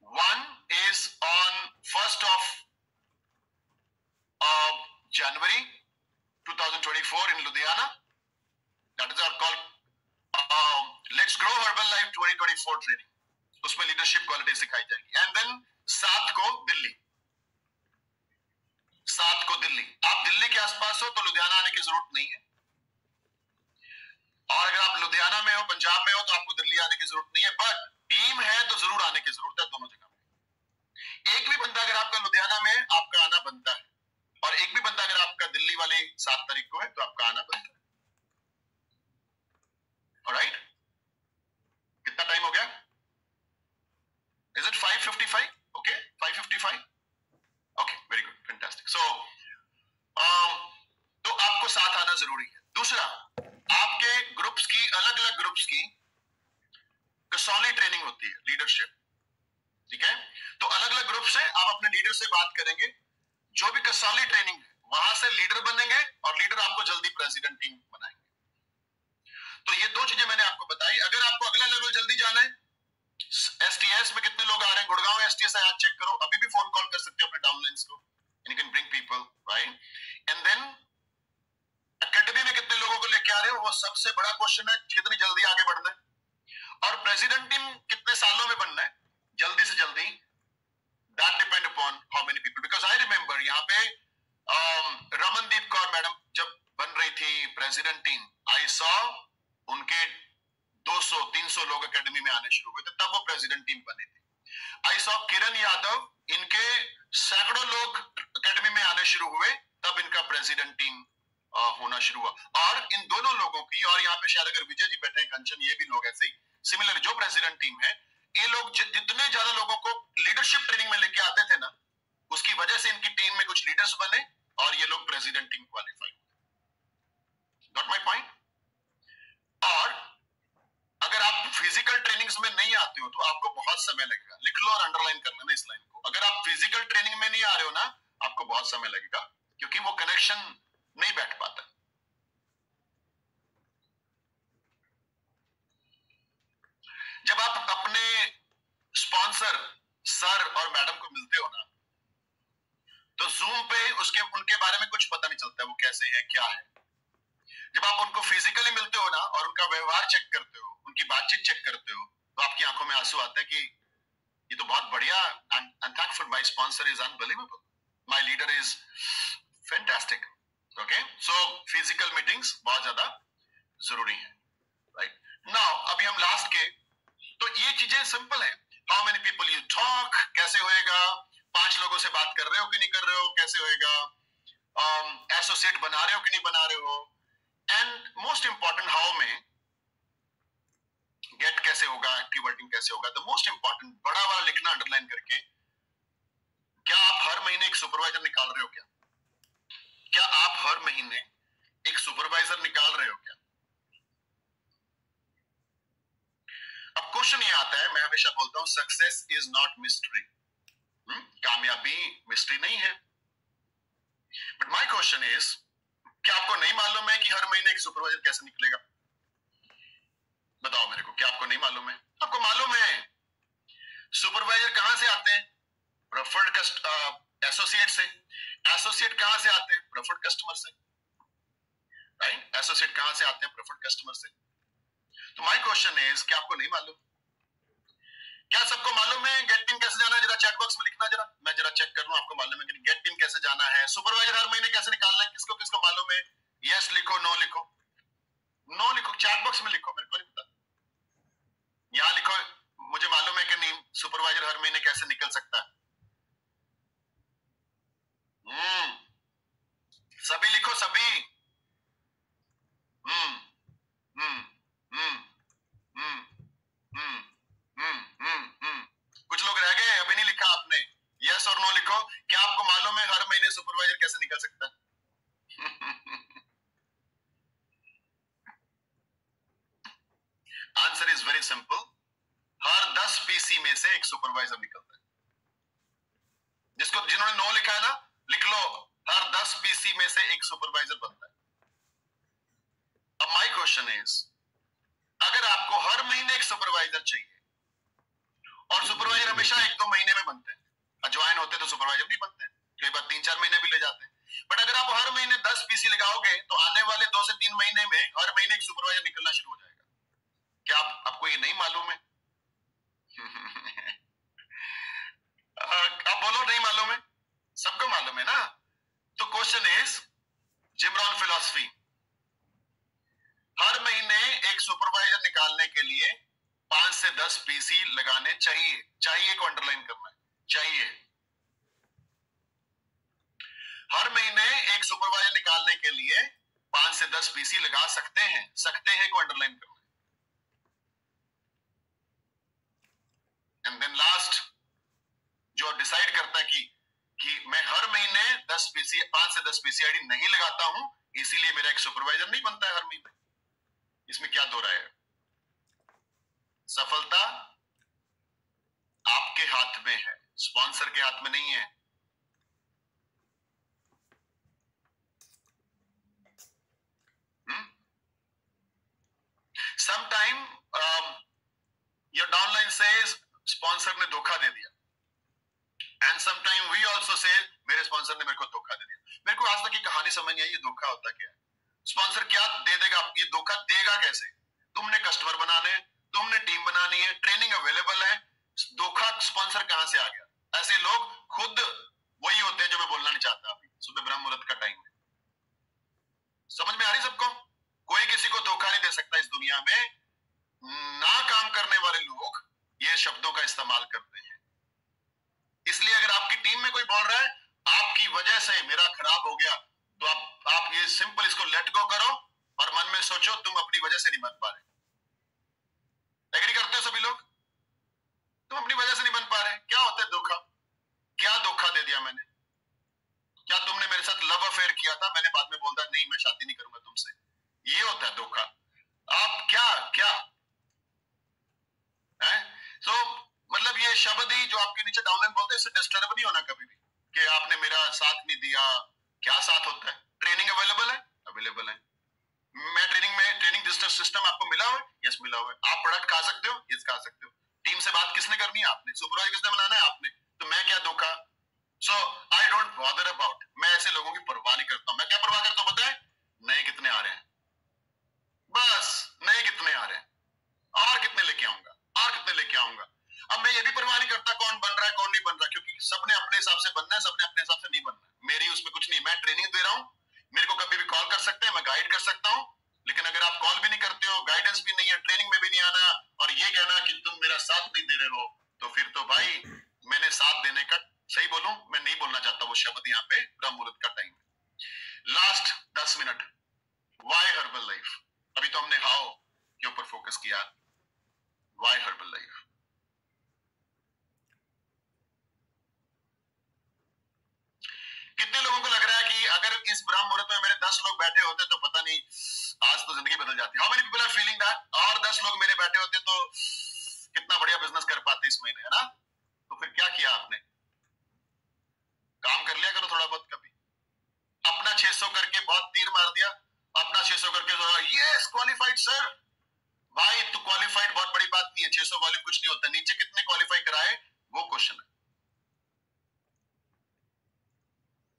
One is on 1st of January 2024 in Ludhiana. That is our call, Let's Grow Herbalife 2024 training. उसमें leadership quality सिखाई जाएगी। एंड देन 7 को दिल्ली, 7 को दिल्ली। आप दिल्ली के आसपास हो तो लुधियाना आने की जरूरत नहीं है, और अगर आप लुधियाना में हो, पंजाब में हो, तो आपको दिल्ली आने की जरूरत नहीं है। बट टीम है तो जरूर आने की जरूरत है, दोनों जगह में। एक भी बंदा अगर आपका लुधियाना में है, आपका आना बनता है, और एक भी बंदा अगर आपका दिल्ली वाले 7 तारीख को है, तो आपका आना बनता है। ऑलराइट, कितना टाइम हो गया? Is it 5:55? Okay, 5:55। Okay, very good, fantastic. So तो आपको साथ आना जरूरी है। दूसरा, आपके ग्रुप्स की, अलग अलग ग्रुप्स की कसौली ट्रेनिंग होती है, लीडरशिप। ठीक है, तो अलग अलग ग्रुप से आप अपने लीडर से बात करेंगे, जो भी कसौली ट्रेनिंग है वहां से लीडर बनेंगे, और लीडर आपको जल्दी प्रेसिडेंट टीम बनाएंगे। तो ये 2 चीजें मैंने आपको बताई। अगर आपको अगला लेवल जल्दी जाना है, एसटीएस में कितने लोग आ रहे हैं? गुड़गांव एसटीएस है, आज चेक करो, अभी भी फोन कॉल कर सकते हो अपने डाउनलाइंस को, you can bring people, right? And then academy में कितने लोगों को लेके आ रहे हो, वो सबसे बड़ा क्वेश्चन है, कितनी जल्दी आगे बढ़ना है। और प्रेसिडेंट टीम कितने सालों में बनना है, जल्दी से जल्दी, that depend upon how many people. Because I remember यहाँ पे रमनदीप कौर मैडम जब बन रही थी प्रेसिडेंट टीम, आई सॉ उनके 200-300 लोग एकेडमी में आने शुरू हुए थे, तब वो प्रेसिडेंट टीम बने थे। आई सॉ किरण यादव, इनके सैकड़ों लोग एकेडमी में आने शुरू हुए, तब इनका प्रेसिडेंट टीम होना शुरू हुआ। और इन दोनों लोगों की, और यहाँ पे शायद अगर विजय जी बैठे हैं, कंचन, ये भी लोग ऐसे ही सिमिलर, जो प्रेसिडेंट टीम है, ये लोग जितने ज्यादा लोगों को लीडरशिप ट्रेनिंग में लेके आते थे ना, उसकी वजह से इनकी टीम में कुछ लीडर्स बने, और ये लोग president team qualify. Got my point? और अगर आप फिजिकल ट्रेनिंग्स में नहीं आते हो तो आपको बहुत समय लगेगा। लिख लो और अंडरलाइन कर लेना इस लाइन को। अगर आप फिजिकल ट्रेनिंग में नहीं आ रहे हो ना, आपको बहुत समय लगेगा, क्योंकि वो कनेक्शन नहीं बैठ पाता। जब आप अपने स्पॉन्सर सर और मैडम को मिलते हो ना, तो जूम पे उनके बारे में कुछ पता नहीं चलता, वो कैसे है, क्या है। जब आप उनको फिजिकली मिलते हो ना, और उनका व्यवहार चेक करते हो, उनकी बातचीत चेक करते हो, तो आपकी आंखों में आंसू आते हैं कि ये तो बहुत बढ़िया, I'm thankful. My sponsor is unbelievable. My leader is fantastic. Okay, so physical meetings बहुत ज्यादा जरूरी है, right? Now अभी हम लास्ट के, तो ये चीजें सिंपल है. How many people you talk, कैसे होएगा, 5 लोगों से बात कर रहे हो कि नहीं कर रहे हो, कैसे होएगा, एसोसिएट बना रहे हो कि नहीं बना रहे हो, एंड मोस्ट इंपॉर्टेंट हाउ में गेट कैसे होगा, एक्टिव वर्किंग कैसे होगा. द मोस्ट इंपॉर्टेंट बड़ा वाला लिखना अंडरलाइन करके, क्या आप हर महीने एक सुपरवाइजर निकाल रहे हो क्या? क्या आप हर महीने एक सुपरवाइजर निकाल रहे हो क्या? अब क्वेश्चन ये आता है, मैं हमेशा बोलता हूं सक्सेस इज नॉट मिस्ट्री. कामयाबी मिस्ट्री नहीं है. बट माय क्वेश्चन इज, क्या आपको नहीं मालूम है कि हर महीने एक सुपरवाइजर कैसे निकलेगा? बताओ मेरे को, क्या आपको नहीं मालूम है? आपको मालूम है सुपरवाइजर कहां से आते हैं? प्रेफर्ड एसोसिएट से. एसोसिएट कहां से आते हैं? प्रेफर्ड कस्टमर से, राइट? एसोसिएट कहां से आते हैं? प्रेफर्ड कस्टमर से. तो माय क्वेश्चन इज, क्या आपको नहीं मालूम? क्या सबको मालूम है गेट पिन कैसे जाना है? जरा चैट बॉक्स में लिखना, जरा मैं जरा चेक कर लूं आपको मालूम है कि गेट पिन कैसे जाना है, सुपरवाइजर हर महीने कैसे निकालना है. किसको किसको मालूम है? यस लिखो, नो लिखो. नो लिखो, चैट बॉक्स में लिखो, मेरे को नहीं पता. यहां लिखो मुझे मालूम है कि नहीं सुपरवाइजर हर महीने कैसे निकल सकता है. सभी लिखो, सभी. हम्म हम्म हम्म हम्म हम्म कुछ लोग रह गए, अभी नहीं लिखा आपने. यस और नो लिखो. क्या आपको मालूम है हर महीने सुपरवाइजर कैसे निकल सकता है? Answer is very simple. Her 10 PC में से एक सुपरवाइजर निकलता है. जिन्होंने नो लिखा है ना, लिख लो, हर 10 पीसी में से एक सुपरवाइजर बनता है. अब माय क्वेश्चन इज, अगर आपको हर महीने एक सुपरवाइजर चाहिए, और सुपरवाइजर हमेशा 1-2 महीने में बनते हैं, ज्वाइन होते तो सुपरवाइजर नहीं बनते, कई बार 3-4 महीने भी ले जाते हैं. बट अगर आप हर महीने 10 पीसी लगाओगे तो आने वाले 2 से 3 महीने में हर महीने एक सुपरवाइजर निकलना शुरू हो जाएगा. क्या आपको ये नहीं मालूम है? आप बोलो नहीं मालूम है. सबको मालूम है ना. तो क्वेश्चन इज, जिमरॉन फिलॉसफी, हर महीने एक सुपरवाइजर निकालने के लिए 5 से 10 पीसी लगाने चाहिए. चाहिए को अंडरलाइन करना है, चाहिए. हर महीने एक सुपरवाइजर निकालने के लिए 5 से 10 पीसी लगा सकते हैं. सकते हैं को अंडरलाइन करना है. एंड देन लास्ट जो डिसाइड करता है कि मैं हर महीने 10 पीसी 5 से 10 पीसीआईडी नहीं लगाता हूं, इसीलिए मेरा एक सुपरवाइजर नहीं बनता है हर महीने. इसमें क्या दो राय है? सफलता आपके हाथ में है, स्पॉन्सर के हाथ में नहीं है. Sometime your downline says sponsor ने धोखा दे दिया, and sometime we also say मेरे स्पॉन्सर ने मेरे को धोखा दे दिया. मेरे को आज तक ये कहानी समझ नहीं आई, ये धोखा होता क्या है? स्पॉन्सर क्या दे देगा? ये धोखा देगा कैसे? तुमने कस्टमर बनाने, तुमने टीम बनानी है, ट्रेनिंग अवेलेबल है, धोखा स्पॉन्सर कहां से आ गया? ऐसे लोग खुद वही होते हैं जो मैं बोलना नहीं चाहता अभी सुबह ब्रह्म मुहूर्त का टाइम है. समझ में आ रही सबको? कोई किसी को धोखा नहीं दे सकता इस दुनिया में. ना काम करने वाले लोग ये शब्दों का इस्तेमाल करते हैं. इसलिए अगर आपकी टीम में कोई बोल रहा है आपकी वजह से मेरा खराब हो गया, तो आप ये सिंपल इसको लेट गो करो और मन में सोचो तुम अपनी वजह से नहीं बन पा रहे. एग्री करते हो सभी लोग? तुम अपनी वजह से नहीं बन पा रहे. क्या होता है धोखा? क्या धोखा दे दिया मैंने? क्या तुमने मेरे साथ लव अफेयर किया था, मैंने बाद में बोल दिया नहीं मैं शादी नहीं करूंगा तुमसे? ये होता है धोखा. आप क्या क्या है? तो मतलब ये शब्द ही जो आपके नीचे डाउनलाइन बोलते हैं, इससे डिस्टर्ब नहीं होना कभी भी कि आपने मेरा साथ नहीं दिया. क्या साथ होता है? ट्रेनिंग अवेलेबल है, अवेलेबल है. मैं ट्रेनिंग सिस्टम आपको मिला हुआ है, यस मिला हुआ है. आप प्रोडक्ट खा सकते हो, यस खा सकते हो. टीम से बात किसने करनी है? आपने. सुपरवाइजर किसने बनाना है? आपने. तो मैं क्या धोखा? सो आई डोंट बॉदर अबाउट. मैं ऐसे लोगों की परवाह नहीं करता हूं. मैं क्या परवाह करता हूं बताएं? नए कितने आ रहे हैं, बस. नए कितने आ रहे हैं, और कितने लेके आऊंगा, और कितने लेके आऊंगा. अब मैं ये भी परवाह नहीं करता कौन नहीं दे रहे हो तो फिर तो भाई मैंने साथ देने का, सही बोलूं, मैं नहीं बोलना चाहता वो शब्द यहाँ पे, ब्रह्म मुहूर्त का time. Last 10 minute, why Herbalife? अभी तो हमने हाउ के ऊपर फोकस किया, वाई हर्बल लाइफ? कितने लोगों को लग रहा है कि अगर इस ब्रह्म मुहूर्त में मेरे 10 लोग बैठे होते तो पता नहीं आज तो जिंदगी बदल जाती? How many people are feeling that? और 10 लोग मेरे बैठे होते तो कितना बढ़िया बिजनेस कर पाते इस महीने, है ना? तो फिर क्या किया आपने? काम कर लिया करो थोड़ा बहुत कभी। अपना 600 करके बहुत तीर मार दिया, अपना 600 करके यस क्वालिफाइड सर। भाई तू क्वालिफाइड बहुत बड़ी बात नहीं है, 600 वॉल्यूम कुछ नहीं होता, नीचे कितने क्वालिफाई कराए वो क्वेश्चन है।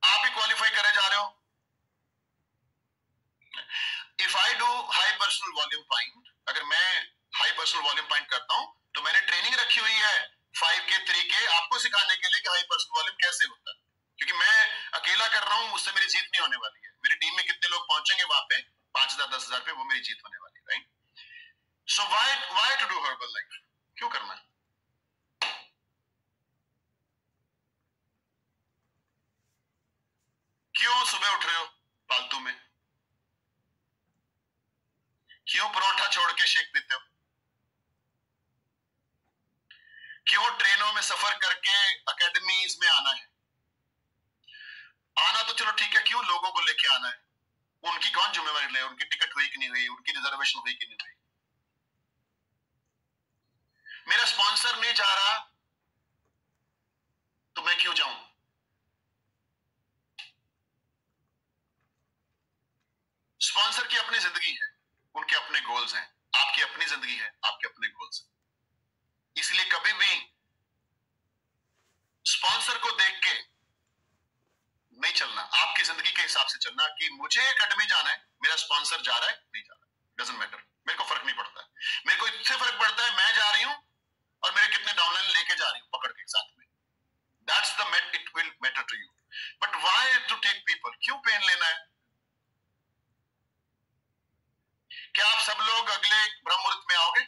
आप ही क्वालिफाई करे जा रहे हो। If I do high personal volume point, अगर मैं हाई पर्सनल वॉल्यूम पॉइंट करता हूं तो मैंने ट्रेनिंग रखी हुई है 5K 3K आपको सिखाने के लिए कि हाई पर्सनल वॉल्यूम कैसे होता है, क्योंकि मैं अकेला कर रहा हूं, मुझसे मेरी जीत नहीं होने वाली है। मेरी टीम में कितने लोग पहुंचेंगे वहां पे 5,000 10,000 पे, वो मेरी जीत होने वाली है, right? So why to do Herbalife? क्यों करना है? क्यों सुबह उठ रहे हो फालतू में? क्यों परोठा छोड़ के शेक पीते हो? क्यों ट्रेनों में सफर करके एकेडमीज में आना है? आना तो चलो ठीक है, क्यों लोगों को लेके आना है? उनकी कौन जिम्मेवारी ले? उनकी टिकट हुई कि नहीं हुई, उनकी रिजर्वेशन हुई कि नहीं हुई? मेरा स्पॉन्सर नहीं जा रहा तो मैं क्यों जाऊं? स्पॉन्सर की अपनी जिंदगी है, उनके अपने गोल्स हैं, आपकी अपनी जिंदगी है, आपके अपने गोल्स हैं। इसलिए कभी भी स्पॉन्सर को देख के नहीं चलना, आपकी जिंदगी के हिसाब से चलना कि मुझे एकेडमी जाना है, मेरा स्पॉन्सर जा रहा है नहीं जा रहा है, डजंट मैटर, मेरे को फर्क नहीं पड़ता। मेरे को इससे फर्क पड़ता है मैं जा रही हूं और मेरे कितने डाउनलाइन लेके जा रही हूं पकड़ के साथ में। That's the mat, it will matter to you. But why to take people? क्यों पेन लेना है? क्या आप सब लोग अगले ब्रह्म मुहूर्त में आओगे?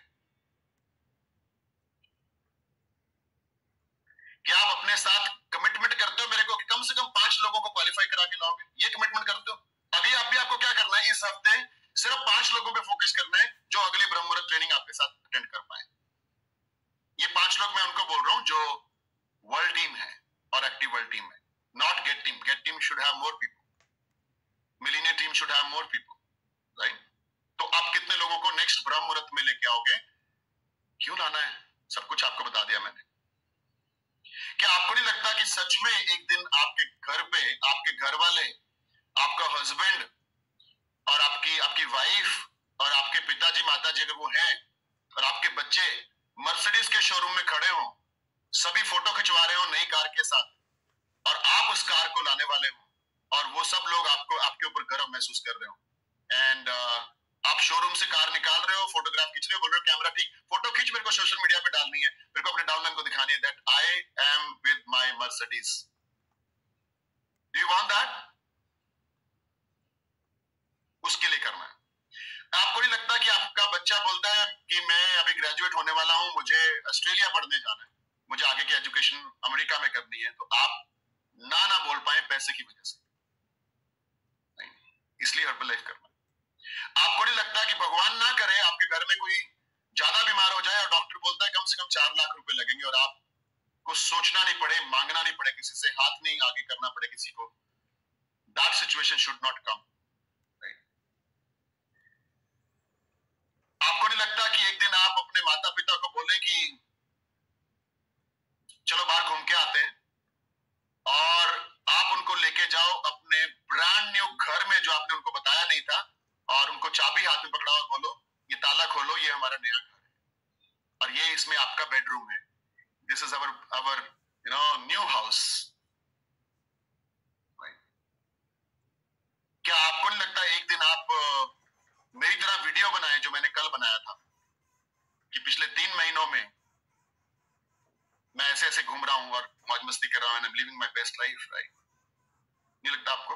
क्या आप अपने साथ कमिटमेंट करते हो मेरे को कि कम से कम 5 लोगों को क्वालिफाई करा के लाओगे? ये कमिटमेंट करते हो? अभी आपको क्या करना है, इस हफ्ते सिर्फ 5 लोगों पे फोकस करना है जो अगली ब्रह्म मुहूर्त ट्रेनिंग आपके साथ अटेंड कर पाए। ये 5 लोग मैं उनको बोल रहा हूं जो वर्ल्ड टीम है और एक्टिव वर्ल्ड टीम है, not GET team. GET team should have more people, millionaire team should have more people, right? तो आप कितने लोगों को नेक्स्ट ब्रह्म मुहूर्त में लेके आओगे? क्यों लाना है? सब कुछ आपको बता दिया मैंने। क्या आपको नहीं लगता कि सच में एक दिन आपके घर पे आपके घर वाले, आपका हस्बैंड और आपकी आपकी वाइफ और आपके पिताजी माताजी अगर वो हैं और आपके बच्चे मर्सिडीज के शोरूम में खड़े हो, सभी फोटो खिंचवा रहे हो नई कार के साथ, और आप उस कार को लाने वाले हो और वो सब लोग आपको आपके ऊपर गर्व महसूस कर रहे हो, एंड आप शोरूम से कार निकाल रहे हो, फोटोग्राफ खींच रहे हो, बोल रहे हो कैमरा ठीक, फोटो खींच, मेरे को सोशल मीडिया पे डालनी है, मेरे को अपने डाउनलाइन को दिखानी है that I am with my Mercedes. Do you want that? उसके लिए करना है। आपको नहीं लगता कि आपका बच्चा बोलता है कि मैं अभी ग्रेजुएट होने वाला हूं, मुझे ऑस्ट्रेलिया पढ़ने जाना है, मुझे आगे की एजुकेशन अमेरिका में करनी है, तो आप ना बोल पाए पैसे की वजह से? नहीं, इसलिए हर्बल लाइफ करना। आपको नहीं लगता कि भगवान ना करे आपके घर में कोई ज्यादा बीमार हो जाए और डॉक्टर बोलता है कम से कम 4 लाख रुपए लगेंगे और आपको सोचना नहीं पड़े, मांगना नहीं पड़े किसी से, हाथ नहीं आगे करना पड़े किसी को? That situation should not come, right? आपको नहीं लगता कि एक दिन आप अपने माता पिता को बोले कि चलो बाहर घूम के आते हैं, और आप उनको लेके जाओ अपने ब्रांड न्यू घर में जो आपने उनको बताया नहीं था, और उनको चाबी हाथ में पकड़ाओ और बोलो ये ताला खोलो, ये हमारा नया घर है और ये इसमें आपका बेडरूम है, this is our new house. क्या आपको नहीं लगता एक दिन आप मेरी तरह वीडियो बनाए जो मैंने कल बनाया था कि पिछले 3 महीनों में मैं ऐसे ऐसे घूम रहा हूं और मौज मस्ती कर रहा हूं, I am living my best life, right? नहीं लगता आपको?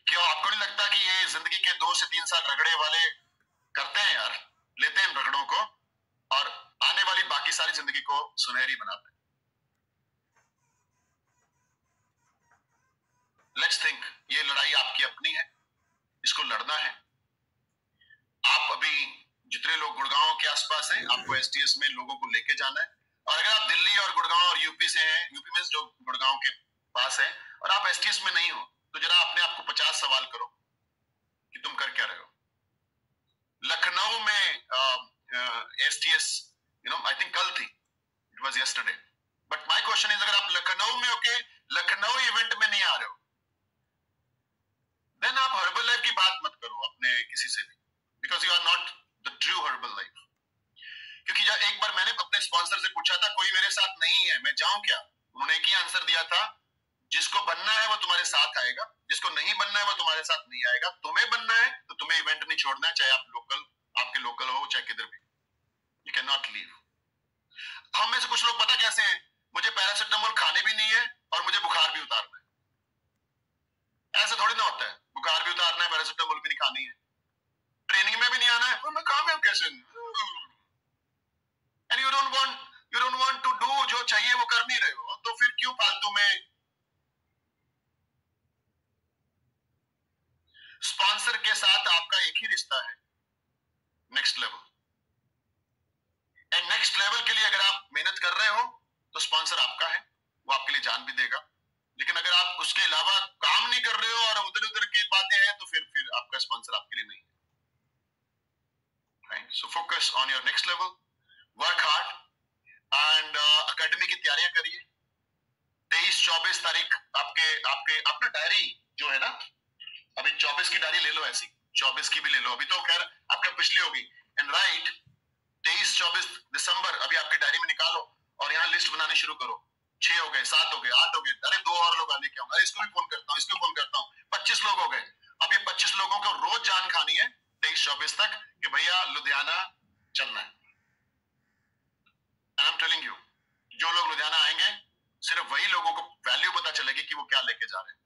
क्यों आपको नहीं लगता कि ये जिंदगी के 2 से 3 साल रगड़े वाले करते हैं यार, लेते हैं रगड़ों को, हमारी जिंदगी को सुनहरी बनाता है। लेट्स थिंक, ये लड़ाई आपकी अपनी है, इसको लड़ना है। आप अभी जितने लोग गुड़गांव के आसपास हैं, आपको एसटीएस में लोगों को लेके जाना है। और अगर आप दिल्ली और गुड़गांव और यूपी से हैं, यूपी में जो गुड़गांव के पास है, और आप एसटीएस में नहीं हो, तो जरा अपने आप को 50 सवाल करो कि तुम कर क्या रहे हो। लखनऊ में एसटीएस, आई थिंक कल थी, it was yesterday, but my question is, अगर आप लखनऊ में होके लखनऊ इवेंट में नहीं आ रहे हो, देन आप हर्बल लाइफ की बात मत करो अपने किसी से भी, because you are not the true Herbalife. क्योंकि जब एक बार मैंने अपने स्पॉन्सर से पूछा था, कोई मेरे साथ नहीं है, मैं जाऊं क्या? उन्होंने एक ही आंसर दिया था, जिसको बनना है वो तुम्हारे साथ आएगा, जिसको नहीं बनना है वो तुम्हारे साथ नहीं आएगा। तुम्हें बनना है तो तुम्हें इवेंट नहीं छोड़ना है, चाहे आप आपके लोकल हो, चाहे किधर भी। You can not leave. हम में से कुछ लोग पता कैसे हैं, मुझे पैरासिटामोल खाने भी नहीं है और मुझे बुखार भी उतारना है। ऐसा थोड़ी ना होता है, बुखार भी उतारना है, पैरासिटामोल भी नहीं खानी है, ट्रेनिंग में भी नहीं आना है, तो मैं काम है कैसे? And you don't want to do, जो चाहिए वो कर नहीं रहे हो, तो फिर क्यों फालतू में? स्पॉन्सर के साथ आपका एक ही रिश्ता है, next level. And next level के लिए अगर आप मेहनत कर रहे हो तो स्पॉन्सर आपका है, वो आपके लिए जान भी देगा। लेकिन अगर आप उसके अलावा काम नहीं कर रहे हो और उधर उधर की बातें हैं, तो फिर आपका स्पॉन्सर आपके लिए नहीं है। Right? So focus on your next level, work hard, and academy की तैयारियां करिए। 23-24 तारीख आपके आपके अपना डायरी जो है ना, अभी 24 की डायरी ले लो, ऐसी 24 की भी ले लो, अभी तो खैर आपका पिछली होगी। एंड राइट 23-24 दिसंबर अभी आपकी डायरी में निकालो और यहाँ लिस्ट बनानी शुरू करो। 6 हो गए, 7 हो गए, 8 हो गए, अरे 2 और लोग आने के आऊंगा, इसको भी फोन करता हूँ, इसको फोन करता हूँ, 25 लोग हो गए। अब ये 25 लोगों को रोज जान खानी है 23-24 तक कि भैया लुधियाना चलना है। आई एम टेलिंग यू, जो लोग लुधियाना आएंगे, सिर्फ वही लोगों को वैल्यू पता चलेगी कि वो क्या लेके जा रहे हैं।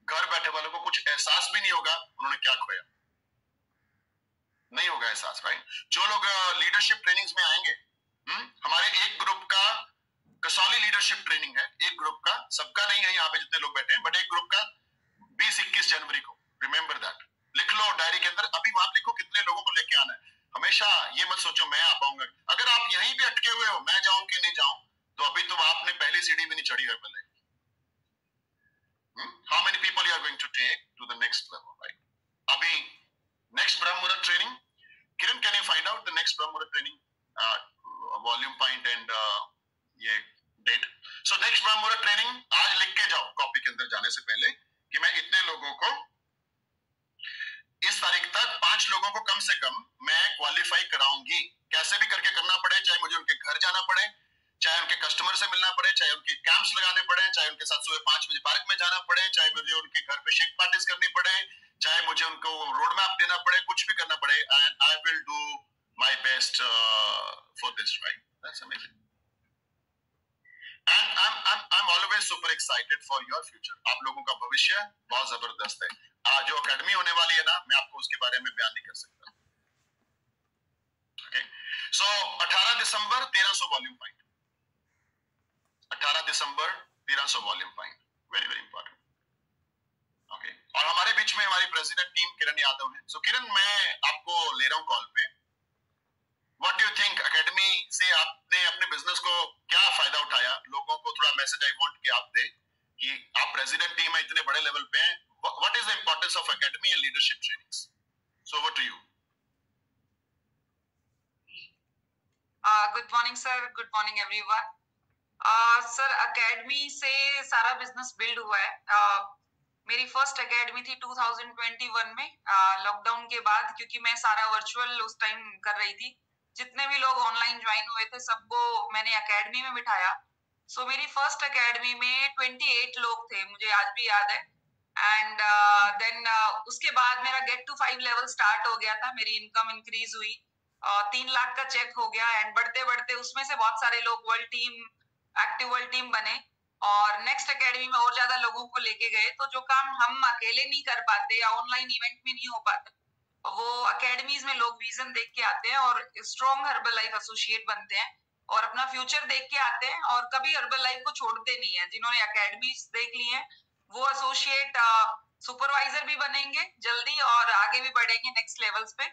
घर बैठे वालों को कुछ एहसास भी नहीं होगा उन्होंने क्या खोया, नहीं होगा एहसास। राइट? जो लोग लीडरशिप ट्रेनिंग्स में आएंगे, हमारे एक ग्रुप का कसौली लीडरशिप ट्रेनिंग है, एक ग्रुप का, सबका नहीं है यहाँ पे जितने लोग बैठे हैं, बट एक ग्रुप का 20-21 जनवरी को, रिमेंबर दैट, लिख लो डायरी के अंदर, अभी वहां लिखो कितने लोगों को लेके आना है। हमेशा ये मत सोचो मैं आ पाऊंगा, अगर आप यहीं भी अटके हुए हो, मैं जाऊं कि नहीं जाऊं, तो अभी तो आपने पहली सीढ़ी भी नहीं चढ़ी है पहले। How many people you are going to take to the next level, right? अभी next ब्रह्म मुहूर्त training, Kiran can you find out the next ब्रह्म मुहूर्त ट्रेनिंग वॉल्यूम पॉइंट एंड ये डेट? सो नेक्स्ट ब्रह्म मुहूर्त ट्रेनिंग आज लिख के जाओ कॉपी के अंदर जाने से पहले कि मैं इतने लोगों को इस तारीख तक, 5 लोगों को कम से कम मैं क्वालिफाई कराऊंगी, कैसे भी करके करना पड़े, चाहे मुझे उनके घर जाना पड़े, चाहे उनके कस्टमर से मिलना पड़े, चाहे उनके कैंप्स लगाने पड़े, चाहे उनके साथ सुबह 5 बजे पार्क में जाना पड़े, चाहे मुझे उनके घर पे शेक पार्टीज करनी पड़े, चाहे मुझे उनको रोड मैप देना पड़े, कुछ भी करना पड़े, and I will do my best for this, right? That's amazing. And I'm always super excited for your future. आप लोगों का भविष्य बहुत जबरदस्त है। जो एकेडमी होने वाली है ना, मैं आपको उसके बारे में बयान नहीं कर सकता। ओके, सो 18 दिसंबर 1300 वॉल्यूम पॉइंट, 18 दिसंबर 1300 volume point, very very important. Okay, और हमारे बीच में हमारी प्रेसिडेंट टीम किरण यादव है। सो किरण, मैं आपको ले रहा हूं कॉल पे। What do you think, academy से आपने अपने बिजनेस को क्या फायदा उठाया? लोगों को थोड़ा मैसेज आई वांट कि आप दे कि आप प्रेसिडेंट टीम में इतने बड़े लेवल पे हैं, what is the importance of academy and leadership trainings? So over to you. Good morning sir, good morning everyone. Sir, academy से सारा बिजनेस बिल्ड हुआ है। मेरी फर्स्ट एकेडमी थी 2021 में, लॉकडाउन के बाद, क्योंकि मैं सारा वर्चुअल उस टाइम कर रही थी। जितने भी लोग ऑनलाइन ज्वाइन हुए थे सबको मैंने एकेडमी में बिठाया। सो मेरी फर्स्ट एकेडमी में 28 लोग थे, मुझे आज भी याद है। एंड देन उसके बाद मेरा गेट टू 5 लेवल स्टार्ट हो गया था, मेरी इनकम इंक्रीज हुई, 3 लाख का चेक हो गया। एंड बढ़ते बढ़ते उसमें से बहुत सारे लोग world team, active world team बने और नेक्स्ट एकेडमी में और ज्यादा लोगों को लेके गए। तो जो काम हम अकेले नहीं कर पाते या ऑनलाइन इवेंट में नहीं हो पाता, वो एकेडमीज में लोग विजन देख के आते हैं और स्ट्रॉन्ग हर्बल लाइफ एसोसिएट बनते हैं। और अपना फ्यूचर देख के आते हैं और कभी हर्बल लाइफ को छोड़ते नहीं है। जिन्होंने एकेडमीज देख ली है वो एसोसिएट सुपरवाइजर भी बनेंगे जल्दी और आगे भी बढ़ेंगे नेक्स्ट लेवल्स पे,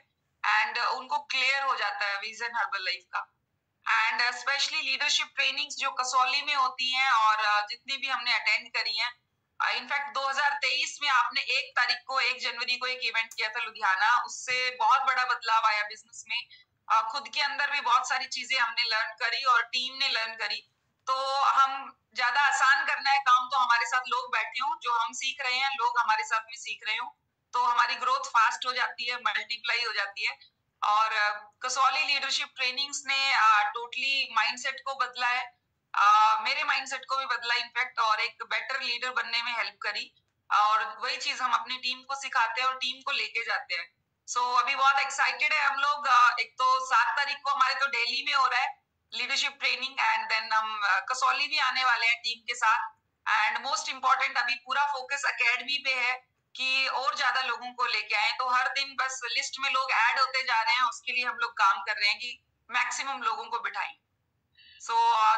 एंड उनको क्लियर हो जाता है विजन हर्बल लाइफ का। एंड स्पेशली लीडरशिप ट्रेनिंग्स जो कसौली में होती हैं और जितनी भी हमने अटेंड करी हैं, इनफैक्ट 2023 में आपने 1 जनवरी को एक इवेंट किया था लुधियाना, उससे बहुत बड़ा बदलाव आया बिजनेस में। खुद के अंदर भी बहुत सारी चीजें हमने लर्न करी और टीम ने लर्न करी। तो हम ज्यादा आसान करना है काम तो हमारे साथ लोग बैठे हों, जो हम सीख रहे हैं लोग हमारे साथ में सीख रहे हो, तो हमारी ग्रोथ फास्ट हो जाती है, मल्टीप्लाई हो जाती है। और कसौली लीडरशिप ट्रेनिंग्स ने टोटली माइंडसेट को बदला है, मेरे माइंडसेट को भी बदला इनफैक्ट, और एक बेटर लीडर बनने में हेल्प करी। और वही चीज हम अपनी टीम को सिखाते हैं और टीम को लेके जाते हैं। सो अभी बहुत एक्साइटेड है हम लोग। एक तो 7 तारीख को हमारे तो दिल्ली में हो रहा है लीडरशिप ट्रेनिंग, एंड देन हम कसौली भी आने वाले हैं टीम के साथ। एंड मोस्ट इम्पोर्टेंट अभी पूरा फोकस एकेडमी पे है कि और ज्यादा लोगों को लेके आए। तो हर दिन बस लिस्ट में लोग ऐड होते जा रहे हैं, उसके लिए हम लोग काम कर रहे हैं कि मैक्सिमम लोगों को बिठाएं। So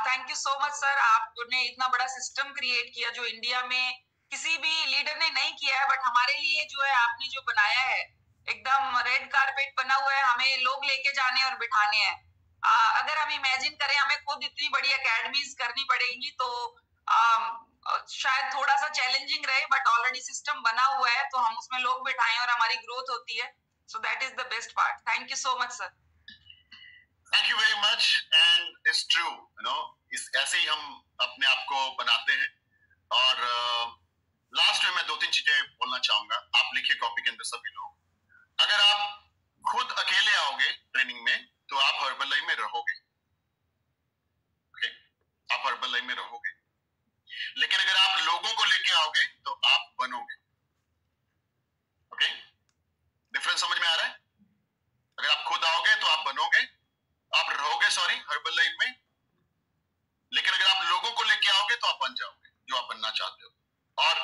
thank you so much sir, आपने इतना बड़ा सिस्टम क्रिएट किया जो इंडिया में किसी भी लीडर ने नहीं किया है, बट हमारे लिए जो है आपने जो बनाया है एकदम रेड कारपेट बना हुआ है, हमें लोग लेके जाने और बिठाने हैं। अगर हम इमेजिन करें हमें खुद इतनी बड़ी एकेडमीज करनी पड़ेगी तो शायद थोड़ा सा चैलेंजिंग रहे, बट ऑलरेडी सिस्टम बना हुआ है तो हम उसमें लोग बिठाएं और हमारी ग्रोथ होती है। So that is the best part. Thank you so much sir. Thank you very much, and it's true, इस ऐसे ही हम अपने आप को बनाते हैं। और लास्ट में मैं 2-3 चीजें बोलना चाहूंगा। आप लिखिए कॉपी के अंदर सभी लोग, अगर आप खुद अकेले आओगे ट्रेनिंग में तो आप हर्बल लाइफ में रहोगे, ओके? आप हर्बल लाइफ में रहोगे, लेकिन अगर आप लोगों को लेके आओगे तो आप बनोगे, ओके? डिफरेंस समझ में आ रहा है? अगर आप खुद आओगे तो आप बनोगे, आप रहोगे हर्बल लाइफ में, लेकिन अगर आप लोगों को लेके आओगे तो आप बन जाओगे जो आप बनना चाहते हो। और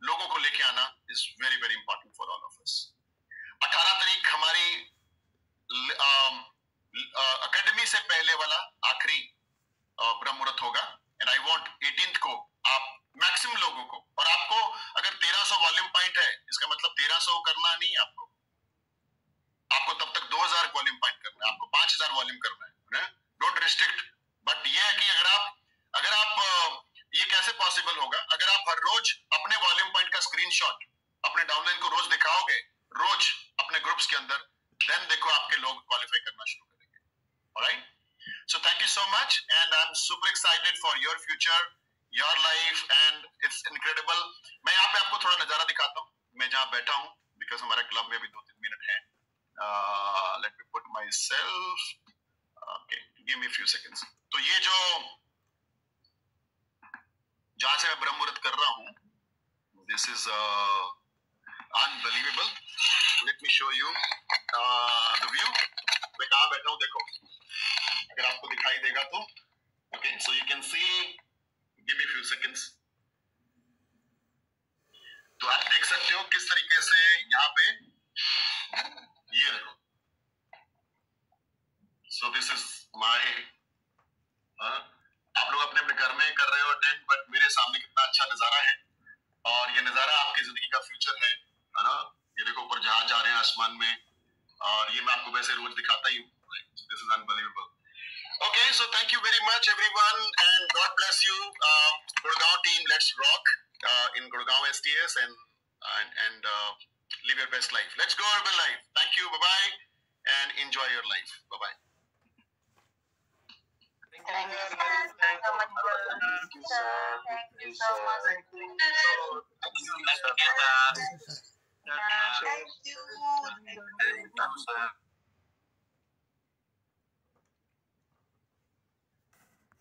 लोगों को लेके आना is very very important for all of us. 18 तारीख हमारी एकेडमी से पहले वाला आखिरी ब्रह्म मुहूर्त होगा, एंड आई वांट 18th को आप मैक्सिमम लोगों को, और आपको अगर 1300 वॉल्यूम पॉइंट है इसका मतलब 1300 करना नहीं है आपको तब तक 2000 वॉल्यूम पॉइंट करना है, आपको 5000 वॉल्यूम करना है। डोंट रिस्ट्रिक्ट, बट ये है कि अगर आप ये कैसे पॉसिबल होगा? अगर आप हर रोज अपने वॉल्यूम पॉइंट का स्क्रीनशॉट अपने डाउनलाइन को रोज दिखाओगे, रोज अपने ग्रुप्स के अंदर, देन देखो आपके लोग क्वालिफाई करना शुरू करेंगे। Alright, so thank you so much, and I'm super excited for your future, your life, and it's incredible। मैं यहाँ पे आपको थोड़ा नजारा दिखाता हूँ, मैं जहाँ बैठा हूँ, बिकॉज हमारे क्लब में भी 2-3 मिनट है। Let me put myself, okay, give me a few seconds। तो ये जो जहाँ से मैं ब्रह्म मुहूर्त कर रहा हूँ, this is unbelievable। Let me show you the view। मैं कहाँ बैठा हूँ देखो, अगर आपको दिखाई देगा तो, okay, so you can see, give me a few seconds। तो आप देख सकते हो किस तरीके से यहाँ पे ये देखो। So this is my, आप लोग अपने अपने घर में कर रहे हो अटेंड, बट मेरे सामने कितना अच्छा नजारा है, और ये नजारा आपकी जिंदगी का फ्यूचर है ना? ये देखो ऊपर जहाज जा रहे हैं आसमान में, और ये मैं आपको वैसे रोज दिखाता ही हूँ। This is unbelievable। Okay, so thank you very much everyone, and God bless you। Gurgaon team, let's rock in Gurgaon STS, and live your best life। Let's go Herbal Life। Thank you, bye bye, and enjoy your life। Bye bye। Thank you so much, sir. Thank you so much. Thank you so much. Thank you.